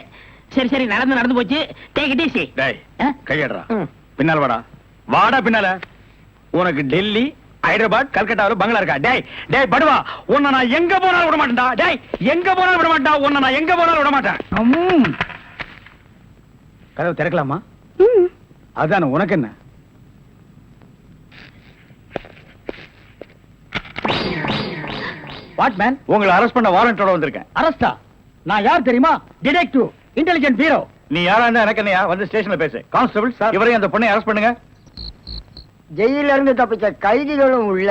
சரி சரி, நடந்து போச்சு. Take it easy. டேய், கையடறா. பின்னால வாடா. வாடா பின்னால. உனக்கு டெல்லி, ஹைதராபாத், கல்கட்டாவில் பங்களா இருக்கா? டேய் டேய் படுவா, உன்னை நான் எங்க போனாலும் விட மாட்டேன்டா. டேய், எங்க போனாலும் விட மாட்டா. உன்னை நான் எங்க போனாலும் விட மாட்டேன். கதவு திறக்கலாமா? அதான, உனக்கு என்ன? What man? உங்களை அரெஸ்ட் பண்ண வாரண்டோட வந்திருக்கேன். அரஸ்டா? நான் யார் தெரியுமா? Detective, intelligent bureau. நீ யாரா இருந்தா எனக்கு என்னையா? வந்து ஸ்டேஷன்ல பேசு. கான்ஸ்டபிள் சார், இவரையும் அந்த பொண்ணை அரெஸ்ட் பண்ணுங்க. ஜெயில இருந்து தப்பிச்ச கைதிகளும் உள்ள,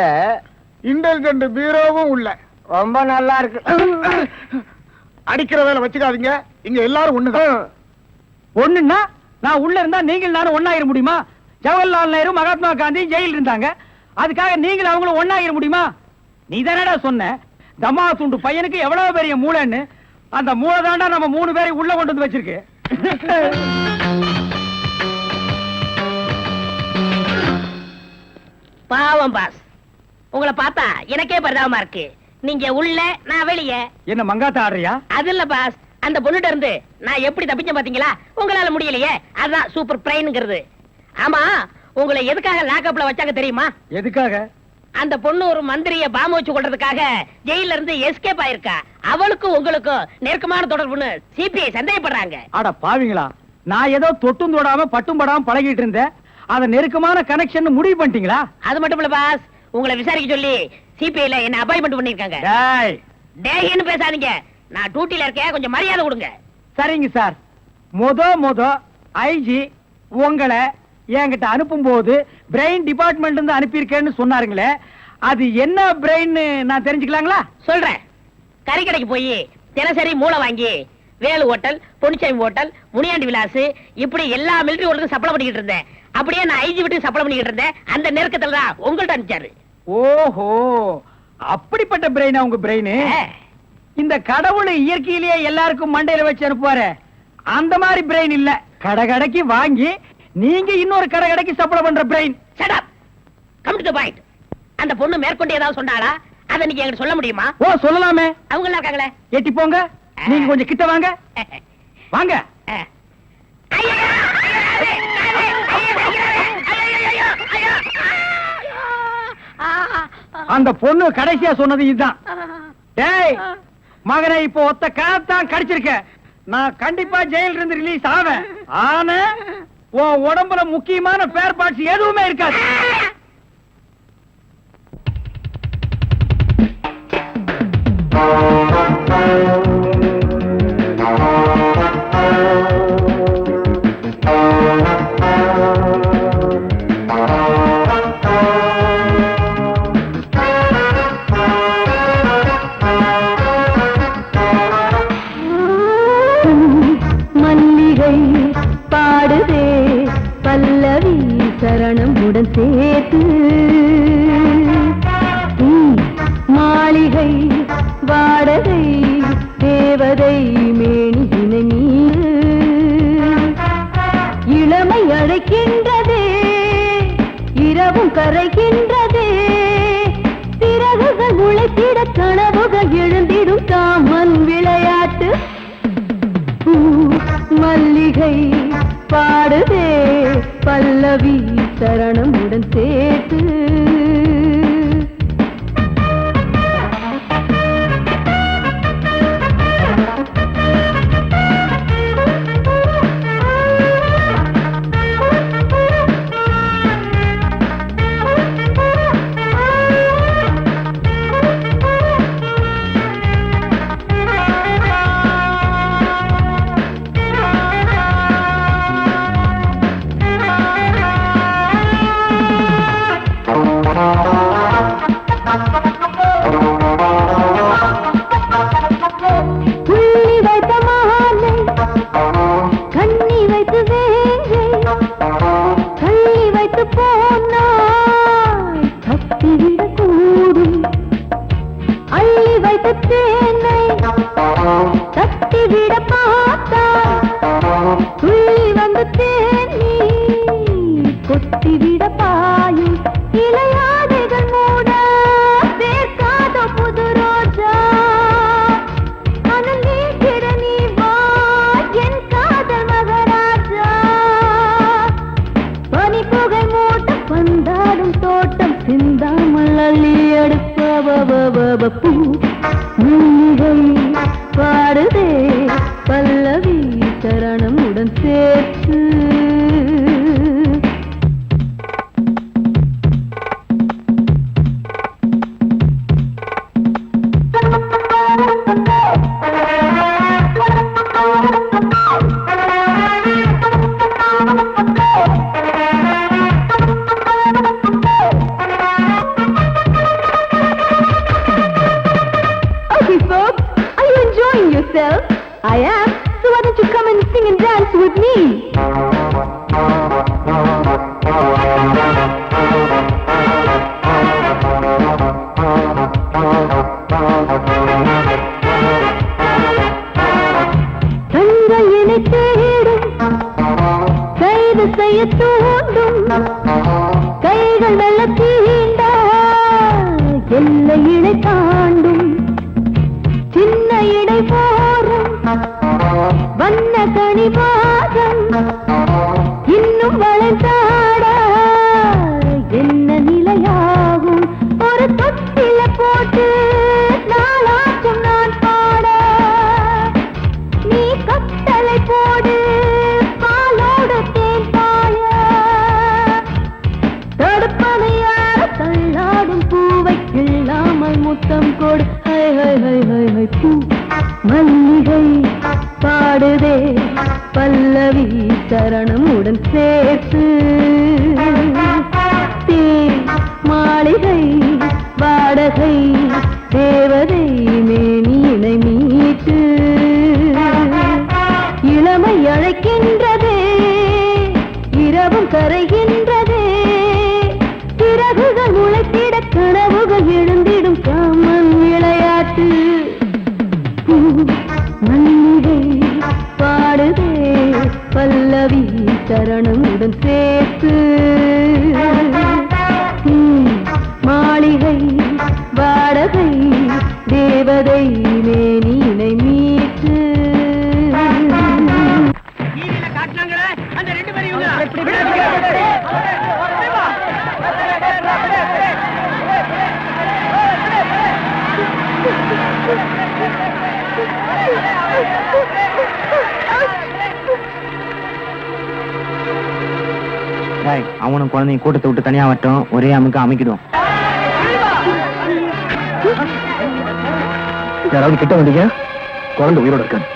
இன்டெலிஜென்ட் பீரோவும் உள்ள. ரொம்ப நல்லா இருக்கு. அடிக்கிற வேலை வச்சுக்காதீங்க. இங்க எல்லாரும் ஒண்ணுதான். ஒண்ணுன்னா நான் உள்ள இருந்தா நீங்கள் நானும் ஒண்ணாயிர முடியுமா? ஜவஹர்லால் நேரு, மகாத்மா காந்தி ஜெயில் இருந்தாங்க. அதுக்காக நீங்கள் அவங்களும் ஒண்ணாயிர முடியுமா? நீ தானடா சொன்ன தமா துண்டு பையனுக்கு எவ்வளவு பெரிய மூளைன்னு. அந்த மூளை தாண்டா நம்ம 3 பேரை உள்ள கொண்டு வந்து வச்சிருக்கு. பாவம் பாஸ், உங்களை பார்த்தா எனக்கே பரிதாபமா இருக்கு. நீங்க உள்ள, நான் வெளியே. என்ன மங்காத்த ஆடுறியா? அது இல்ல பாஸ், அந்த பொண்ணுட்ட இருந்து நான் எப்படி தப்பிச்சேன் பாத்தீங்களா? உங்களால முடியலையே, அதான் சூப்பர் பிரெயின்ங்கிறது. ஆமா, உங்களை எதுக்காக லாக்அப்ல வச்சாங்க தெரியுமா? எதுக்காக? அந்த பொண்ணு ஒரு மந்திரிய பாம்பு வச்சு கொள்றதுக்காக ஜெயில இருந்து எஸ்கேப் ஆயிருக்கா. அவளுக்கும் உங்களுக்கும் நெருக்கமான தொடர்புன்னு சிபிஐ சந்தேகப்படுறாங்க. அட பாவிங்களா, நான் ஏதோ தொட்டும் தொடாம பட்டும் படாம பழகிட்டு இருந்தேன். அத நெருக்கமான கனெக்ஷன் முடிவு பண்ணிட்டீங்களா? அது மட்டும் இல்ல பாஸ், உங்களை விசாரிக்க சொல்லி சிபிஐல என்ன அப்பாயின்மெண்ட் பண்ணிருக்காங்க. டேய், டேய்னு பேசாதீங்க, நான் டியூட்டில இருக்கேன், கொஞ்சம் மரியாதை கொடுங்க. சரிங்க சார். மொத ஐஜி உங்களை என்கிட்ட அனுப்பும் போது பிரெயின் டிபார்ட்மெண்ட் இருந்து அனுப்பியிருக்கேன்னு சொன்னாருங்களே, அது என்ன பிரெயின் நான் தெரிஞ்சுக்கலாங்களா? சொல்றேன். கறிக்கடைக்கு போய் தினசரி மூளை வாங்கி வேலு ஹோட்டல், பொன்னிச்சாமி ஹோட்டல், முனியாண்டி விலாஸ் இப்படி எல்லா மிலிட்டரி ஹோட்டலுக்கும் சப்ளை பண்ணிக்கிட்டு இருந்தேன். அப்படியே நான் ஐஜி விட்டு சப்ளை பண்ணிக்கிட்டு இருந்தேன். அந்த நெருக்கத்துல தான் உங்கள்ட்ட அனுப்பிச்சாரு. ஓஹோ, அப்படிப்பட்ட பிரெயினா உங்க பிரெயின்? இந்த கடவுள் இயற்கையிலேயே எல்லாருக்கும் மண்டையில வச்சு அனுப்புவாரு, அந்த மாதிரி பிரெயின் இல்ல. கடைக்கு வாங்கி நீங்க இன்னொரு கடைக்கு சப்ளை பண்ற brain. Shut up. Come to the point. அந்த பொண்ணு மேற்கொண்டு ஏதாவது சொன்னாளா? அத நீங்க என்கிட்ட சொல்ல முடியுமா? ஓ, சொல்லலாமே. அவங்க எல்லாம் இருக்காங்களே. எட்டி போங்க, நீங்க கொஞ்சம் கிட்ட வாங்க. வாங்க. ஐயா! அந்த பொண்ணு கடைசியா சொன்னது இதுதான். டேய் மகனை இப்போ ஒத்த காத்தான் கடிச்சிருக்க. நான் கண்டிப்பா ஜெயில இருந்து ரிலீஸ் ஆவேன். ஆனா உன் உடம்புல முக்கியமான பேர் பார்ட்ஸ் எதுவுமே இருக்காது. மல்லிகை பாடுதே பல்லவி சரணம் உடன் சேர்த்து, மாளிகை வாடகை தேவதை மேனியினை நீ, இளமை அழைக்கின்றதே இரவும் கரைகின்றதே, சிறகுகள் உழைத்திட கனவுகள் எழுந்திடும் காமன் விளையாட்டு. மல்லிகை பாடுதே பல்லவி சரணம் உடன் சேர்த்து. பாடுதே பல்லவி சரணம் உடன் சேர்த்து. I am, so why don't you come and sing and dance with me? தங்கையினை தேடும் கைது செய்ய தூண்டும் கைகள் நல்ல தீண்டா எல்லை இடை தாண்டும் சின்ன இடை போரும் வண்ண கணிவாதம் இன்னும் வளைந்தாட என்ன நிலையாகும் ஒரு தொட்டில போட்டு நாளாச்சும் நான் பாட நீ கட்டளை போடு பாலோடு தேன் பாய தடுப்பனையார தள்ளாடும் பூவை கிள்ளாமல் முத்தம் கொடு high high high high high பூ மல்லிகை பாடுதே பல்லவி சரணம் உடன் சேர்த்து மாளிகை வாடகை தேவதை மேனியினை மீட்டு இளமை அழைக்கின்றதே இரவும் கரைகின்றதே சிறகுகள் முளைத்திட கனவுகள் எழுந்திடும் காமன் விளையாட்டு மல்லிகை பாடுதே பல்லவி சரணம் உடன் சேர்த்து அவனும் குழந்தைங்க கூட்டத்தை விட்டு தனியா வரட்டும், ஒரே அமுக்கு அமைக்கிடுவோம். யாராவது கிட்ட வந்தீங்க, குழந்தை உயிரோட இருக்காது.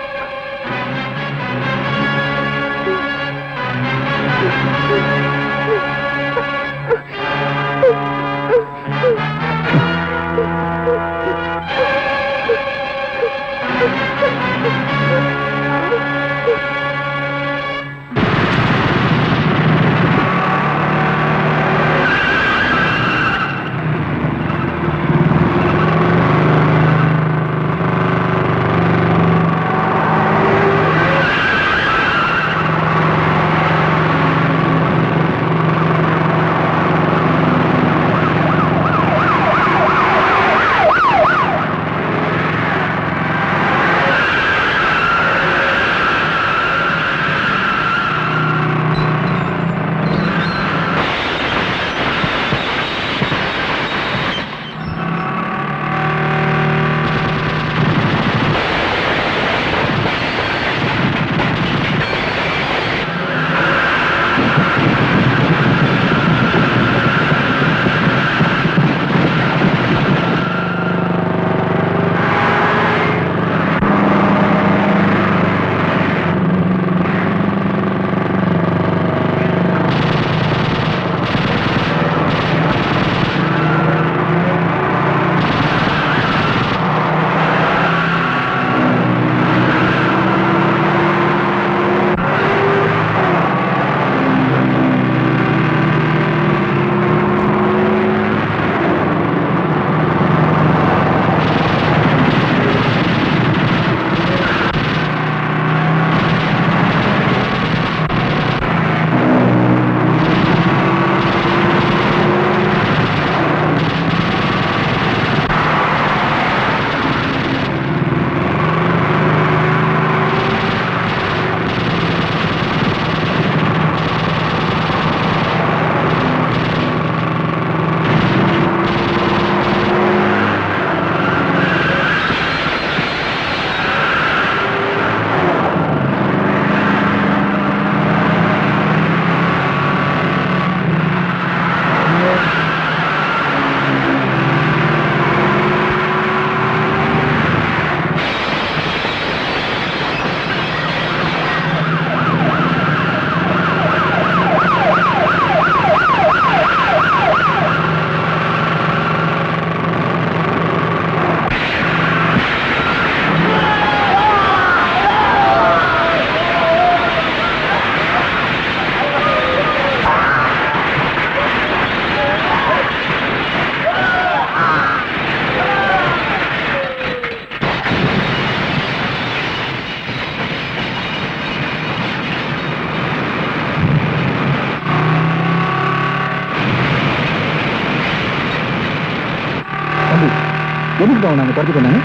எதுக்கு தான் நாங்க துரத்தி கொண்டாங்க?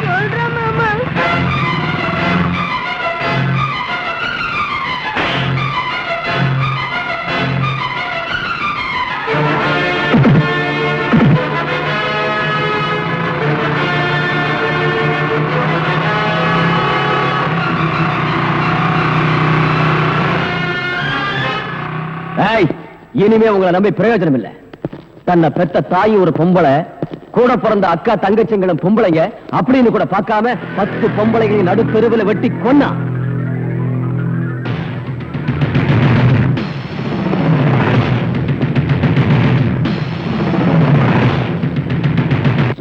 சொல்றேன் மாமா. இனிமே உங்களை நம்பி பிரயோஜனம் இல்ல. தன்னை பெத்த தாய் ஒரு பொம்பளை, கூட பிறந்த அக்கா தங்கச்சிங்களும் பொம்பளைங்க அப்படின்னு கூட பார்க்காம 10 பொம்பளைகளை நடுத்தெருவில் வெட்டி கொன்னா.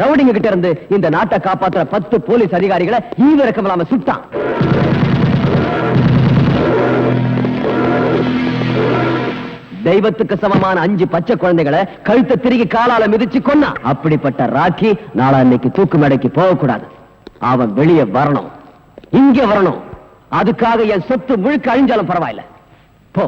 ரவுடிங்க கிட்ட இருந்து இந்த நாட்டை காப்பாற்றுற 10 போலீஸ் அதிகாரிகளை ஈவிரக்கம் இல்லாம சுட்டான். தெய்வத்துக்கு சமமான 5 பச்சை குழந்தைகளை கழுத்தை திருகி காலால மிதிச்சு கொன்னா. அப்படிப்பட்ட ராக்கி நாளா இன்னைக்கு தூக்கு மேடைக்கு போகக்கூடாது. அவன் வெளியே வரணும், இங்க வரணும். அதுக்காக என் சொத்து முழுக்க அழிஞ்சாலும் பரவாயில்ல. போ.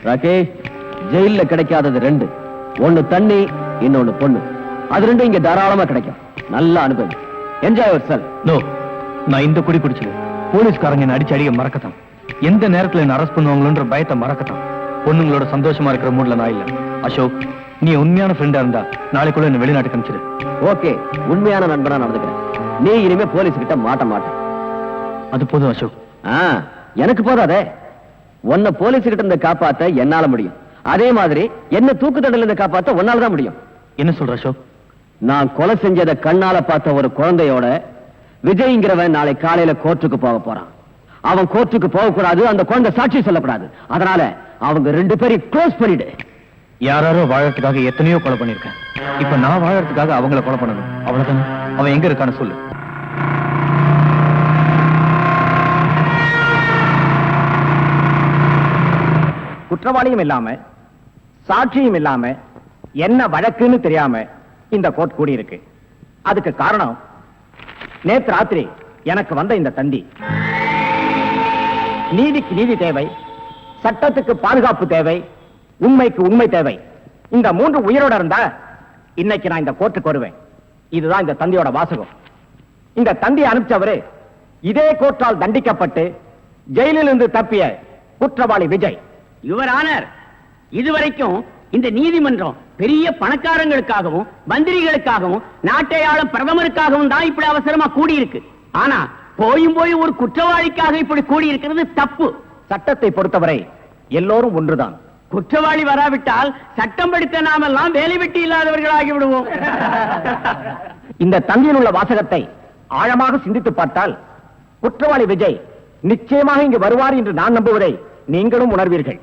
ராகேஷ், ஜெயில்ல கிடைக்காதது ரெண்டு. ஒண்ணு தண்ணி, இன்னொன்னு பொண்ணு. அது ரெண்டும் இங்க தாராளமா கிடைக்கும். நல்லா அனுபவி. Enjoy your self. நோ, நான் இந்த குடி குடிச்சது போலீஸ்காரங்க என்ன அடிச்சு அடிக்க மறக்கத்தான். எந்த நேரத்துல என்ன அரெஸ்ட் பண்ணுவாங்களோன்ற பயத்தை மறக்கத்தான். பொண்ணுங்களோட சந்தோஷமா இருக்கிற மூட்ல நான் இல்ல. அசோக், நீ உண்மையான ஃப்ரெண்டா இருந்தா நாளைக்குள்ள என்ன வெளிநாட்டுக்கு அனுப்பிச்சிரு. ஓகே, உண்மையான நண்பனா நடந்துக்கிறேன். நீ இனிமே போலீஸ் கிட்ட மாட்ட மாட்டேன். அது போதும் அசோக். எனக்கு போதாதே. உன்னை போலீஸ் கிட்ட இருந்து காப்பாத்த என்னால முடியும். அதே மாதிரி என்ன தூக்கு தண்டல இருந்து காப்பாத்த உன்னால தான் முடியும். என்ன சொல்ற அசோக்? நான் கொலை செஞ்சதை கண்ணால பார்த்த ஒரு குழந்தையோட விஜய்ங்கிறவன் நாளை காலையில கோர்ட்டுக்கு போக போறான். அவன் கோர்ட்டுக்கு போக கூடாது, அந்த குழந்தை சாட்சி சொல்லக்கூடாது. அதனால அவங்க ரெண்டு பேரையும் க்ளோஸ் பண்ணிடு. யாரோ வாழறதுக்காக எத்தனையோ கொலை பண்ணிருக்கேன். இப்ப நான் வாழறதுக்காக அவங்கள கொலை பண்ணணும். அவ்வளவுதானே? அவன் எங்க இருக்கான்னு சொல்லு. குற்றவாளியும் இல்லாம சாட்சியும் இல்லாம என்ன வழக்குன்னு தெரியாம இந்த கோர்ட் கூடி இருக்கு. அதுக்கு காரணம் நேத்து ராத்திரி எனக்கு வந்த இந்த தந்தி. நீதிக்கு நீதி தேவை, சட்டத்துக்கு பாதுகாப்பு தேவை, உண்மைக்கு உண்மை தேவை. இந்த மூன்று உயிரோட இருந்தா இன்னைக்கு நான் இந்த கோர்ட்டுக்கு வருவேன். இதுதான் இந்த தந்தியோட வாசகம். இந்த தந்தியை அனுப்பிச்சவரு இதே கோர்ட்டால் தண்டிக்கப்பட்டு ஜெயிலில் இருந்து தப்பிய குற்றவாளி விஜய். யுவர் ஆனர், இதுவரைக்கும் இந்த நீதிமன்றம் பெரிய பணக்காரங்களுக்காகவும் மந்திரிகளுக்காகவும் நாட்டை ஆளும் பிரதமருக்காகவும் தான் இப்படி அவசரமா கூடியிருக்கு. ஆனா போயும் போய் ஒரு குற்றவாளிக்காக இப்படி கூடியிருக்கிறது தப்பு. சட்டத்தை பொறுத்தவரை எல்லோரும் ஒன்றுதான். குற்றவாளி வராவிட்டால் சட்டம் படித்த நாமெல்லாம் வேலை வெட்டி இல்லாதவர்களாகி விடுவோம். இந்த தந்தியில் உள்ள வாசகத்தை ஆழமாக சிந்தித்து பார்த்தால் குற்றவாளி விஜய் நிச்சயமாக இங்கு வருவார் என்று நான் நம்புவதை நீங்களும் உணர்வீர்கள்.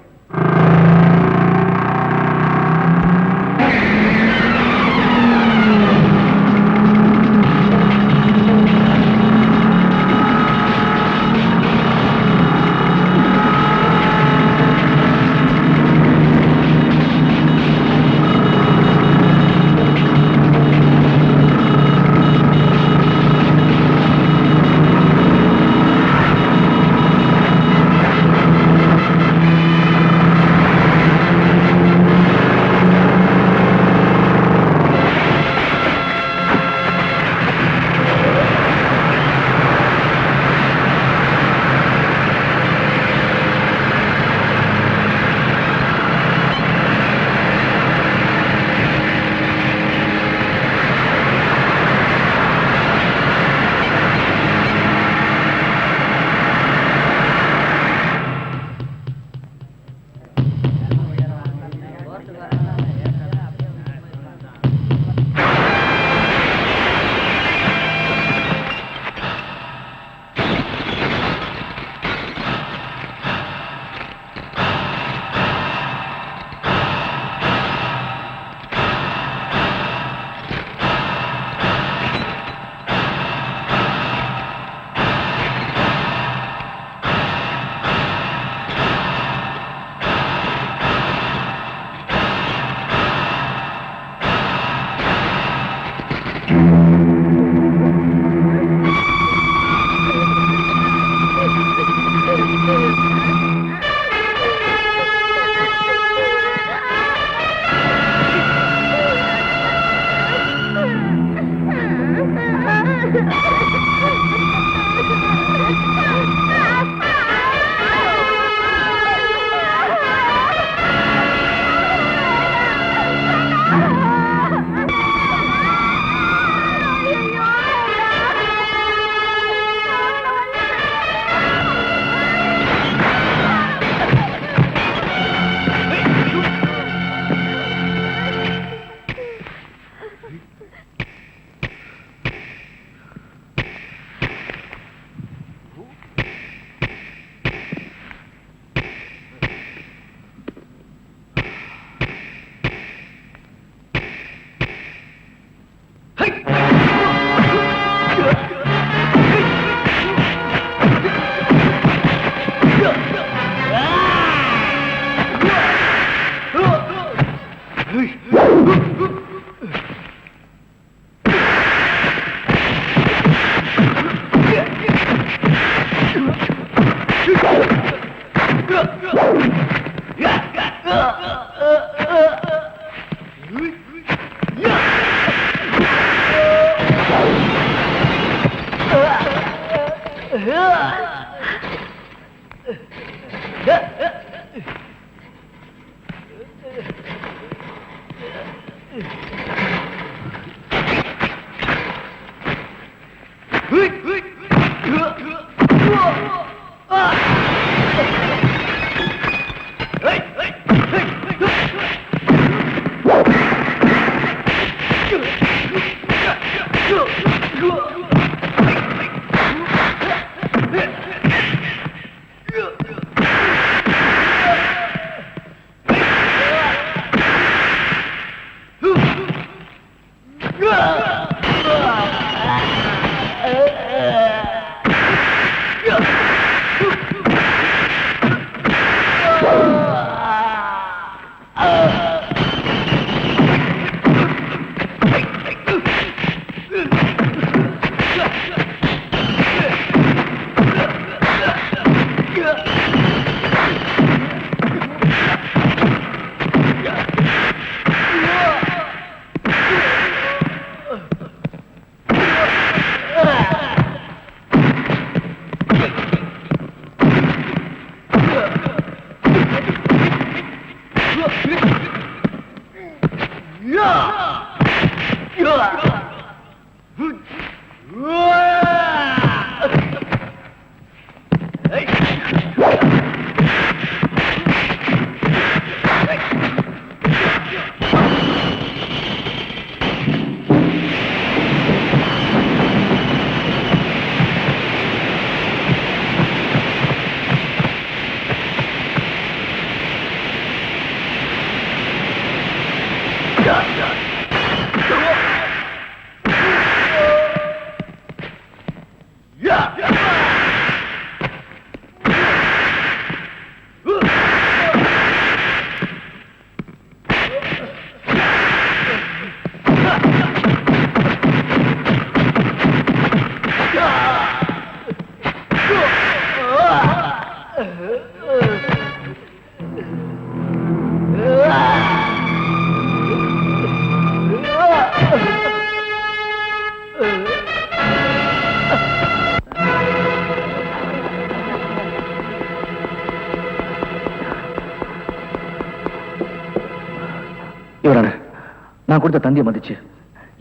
நான் கொடுத்த தந்தியை மதிச்சு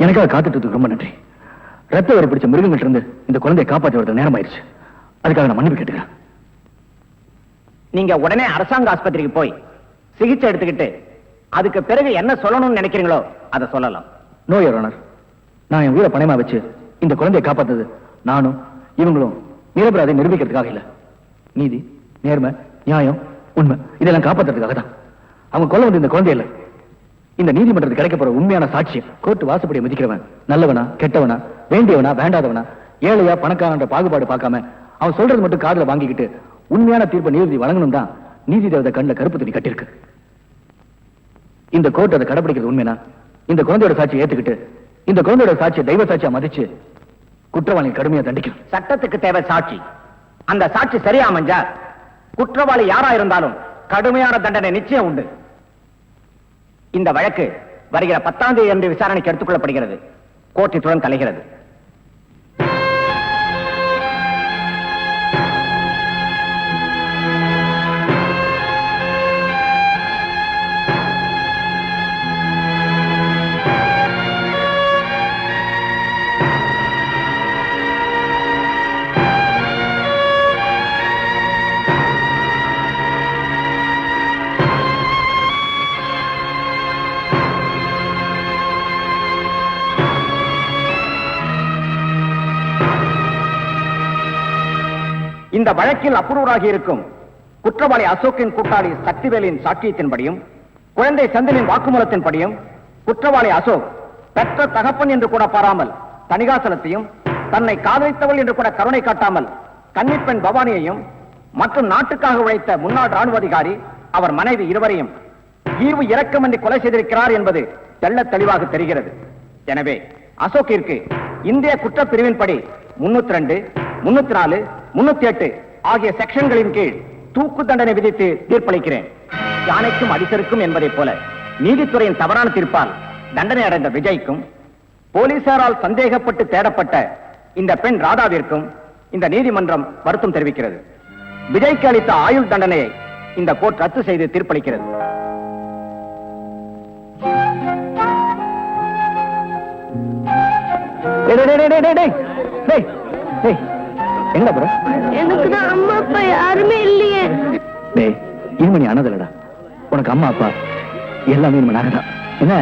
எனக்காக காத்துட்டு ரொம்ப நன்றி. ரத்த வரை பிடிச்ச மிருகங்கள்ட்ட இருந்து இந்த குழந்தையை காப்பாற்றி வரது நேரம் ஆயிடுச்சு. அதுக்காக நான் மன்னிப்பு கேட்டுக்கிறேன். நீங்க உடனே அரசாங்க ஆஸ்பத்திரிக்கு போய் சிகிச்சை எடுத்துக்கிட்டு அதுக்கு பிறகு என்ன சொல்லணும்னு நினைக்கிறீங்களோ அதை சொல்லலாம். நோ யுவர் ஆனர், நான் என் உயிரை பணயமா வச்சு இந்த குழந்தையை காப்பாத்தது நானும் இவங்களும் நிரபராதை நிரூபிக்கிறதுக்காக இல்ல. நீதி, நேர்மை, நியாயம், உண்மை இதெல்லாம் காப்பாத்துறதுக்காக தான். அவங்க கொல்ல வந்து இந்த குழந்தை இல்ல, இந்த நீதிமன்றத்துக்கு கிடைக்க போற உண்மையான சாட்சியம். கோர்ட்டு வாசப்படியை மதிக்கிறவன் நல்லவனா கெட்டவனா, வேண்டியவனா வேண்டாதவனா, ஏழையா பணக்காரன்ற பாகுபாடு பார்க்காம அவன் சொல்றது மட்டும் காதுல வாங்கிக்கிட்டு உண்மையான தீர்ப்பை நீதிபதி வழங்கணும் தான் நீதி தேவதை கண்ணில் கருப்பு துணி கட்டிருக்கு. இந்த கோர்ட் அதை கடைபிடிக்கிறது உண்மைனா இந்த குழந்தையோட சாட்சியை ஏத்துக்கிட்டு இந்த குழந்தையோட சாட்சியை தெய்வ சாட்சியா மதிச்சு குற்றவாளியை கடுமையா தண்டிக்கும். சட்டத்துக்கு தேவை சாட்சி. அந்த சாட்சி சரியா அமைஞ்சா குற்றவாளி யாரா இருந்தாலும் கடுமையான தண்டனை நிச்சயம் உண்டு. இந்த வழக்கு வருகிற 10ஆம் தேதி அன்று விசாரணைக்கு எடுத்துக் கொள்ளப்படுகிறது. கோர்ட் இத்துடன் கலைகிறது. இந்த வழக்கில் அப்ரூவராகி இருக்கும் குற்றவாளி அசோக்கின் கூட்டாளி சக்திவேலின் சாட்சியத்தின்படியும் குழந்தை செந்திலின் வாக்குமூலத்தின்படியும் குற்றவாளி அசோக் பெற்ற தகப்பன் என்று கூட பாராமல் தணிகாசலத்தையும் தன்னை காதலித்தவள் என்று கூட கருணை காட்டாமல் கன்னிப்பெண் பவானியையும் மற்றும் நாட்டுக்காக உழைத்த முன்னாள் ராணுவ அதிகாரி அவர் மனைவி இருவரையும் ஈர்வு இரக்கமின்றி கொலை செய்திருக்கிறார் என்பது தெள்ளத் தெளிவாக தெரிகிறது. எனவே அசோக்கிற்கு இந்திய குற்றப்பிரிவின்படி 302, 304, 308 ஆகிய செக்ஷன்களின் கீழ் தூக்கு தண்டனை விதித்து தீர்ப்பளிக்கிறேன். யானைக்கும் அடிசருக்கும் என்பதைப் போல நீதித்துறையின் தவறான தீர்ப்பால் தண்டனை அடைந்த விஜய்க்கும் போலீசாரால் சந்தேகப்பட்டு தேடப்பட்ட இந்த பெண் ராதாவிற்கும் இந்த நீதிமன்றம் வருத்தம் தெரிவிக்கிறது. விஜய்க்கு அளித்த ஆயுள் தண்டனையை இந்த கோர்ட் ரத்து செய்து தீர்ப்பளிக்கிறது. எங்க ப்ரோ? எனக்கு தான் அம்மா அப்பா யாருமே இல்லையே. டேய், இனிமணி அனதலடா. உனக்கு அம்மா அப்பா எல்லாமே நாங்க தான். என்ன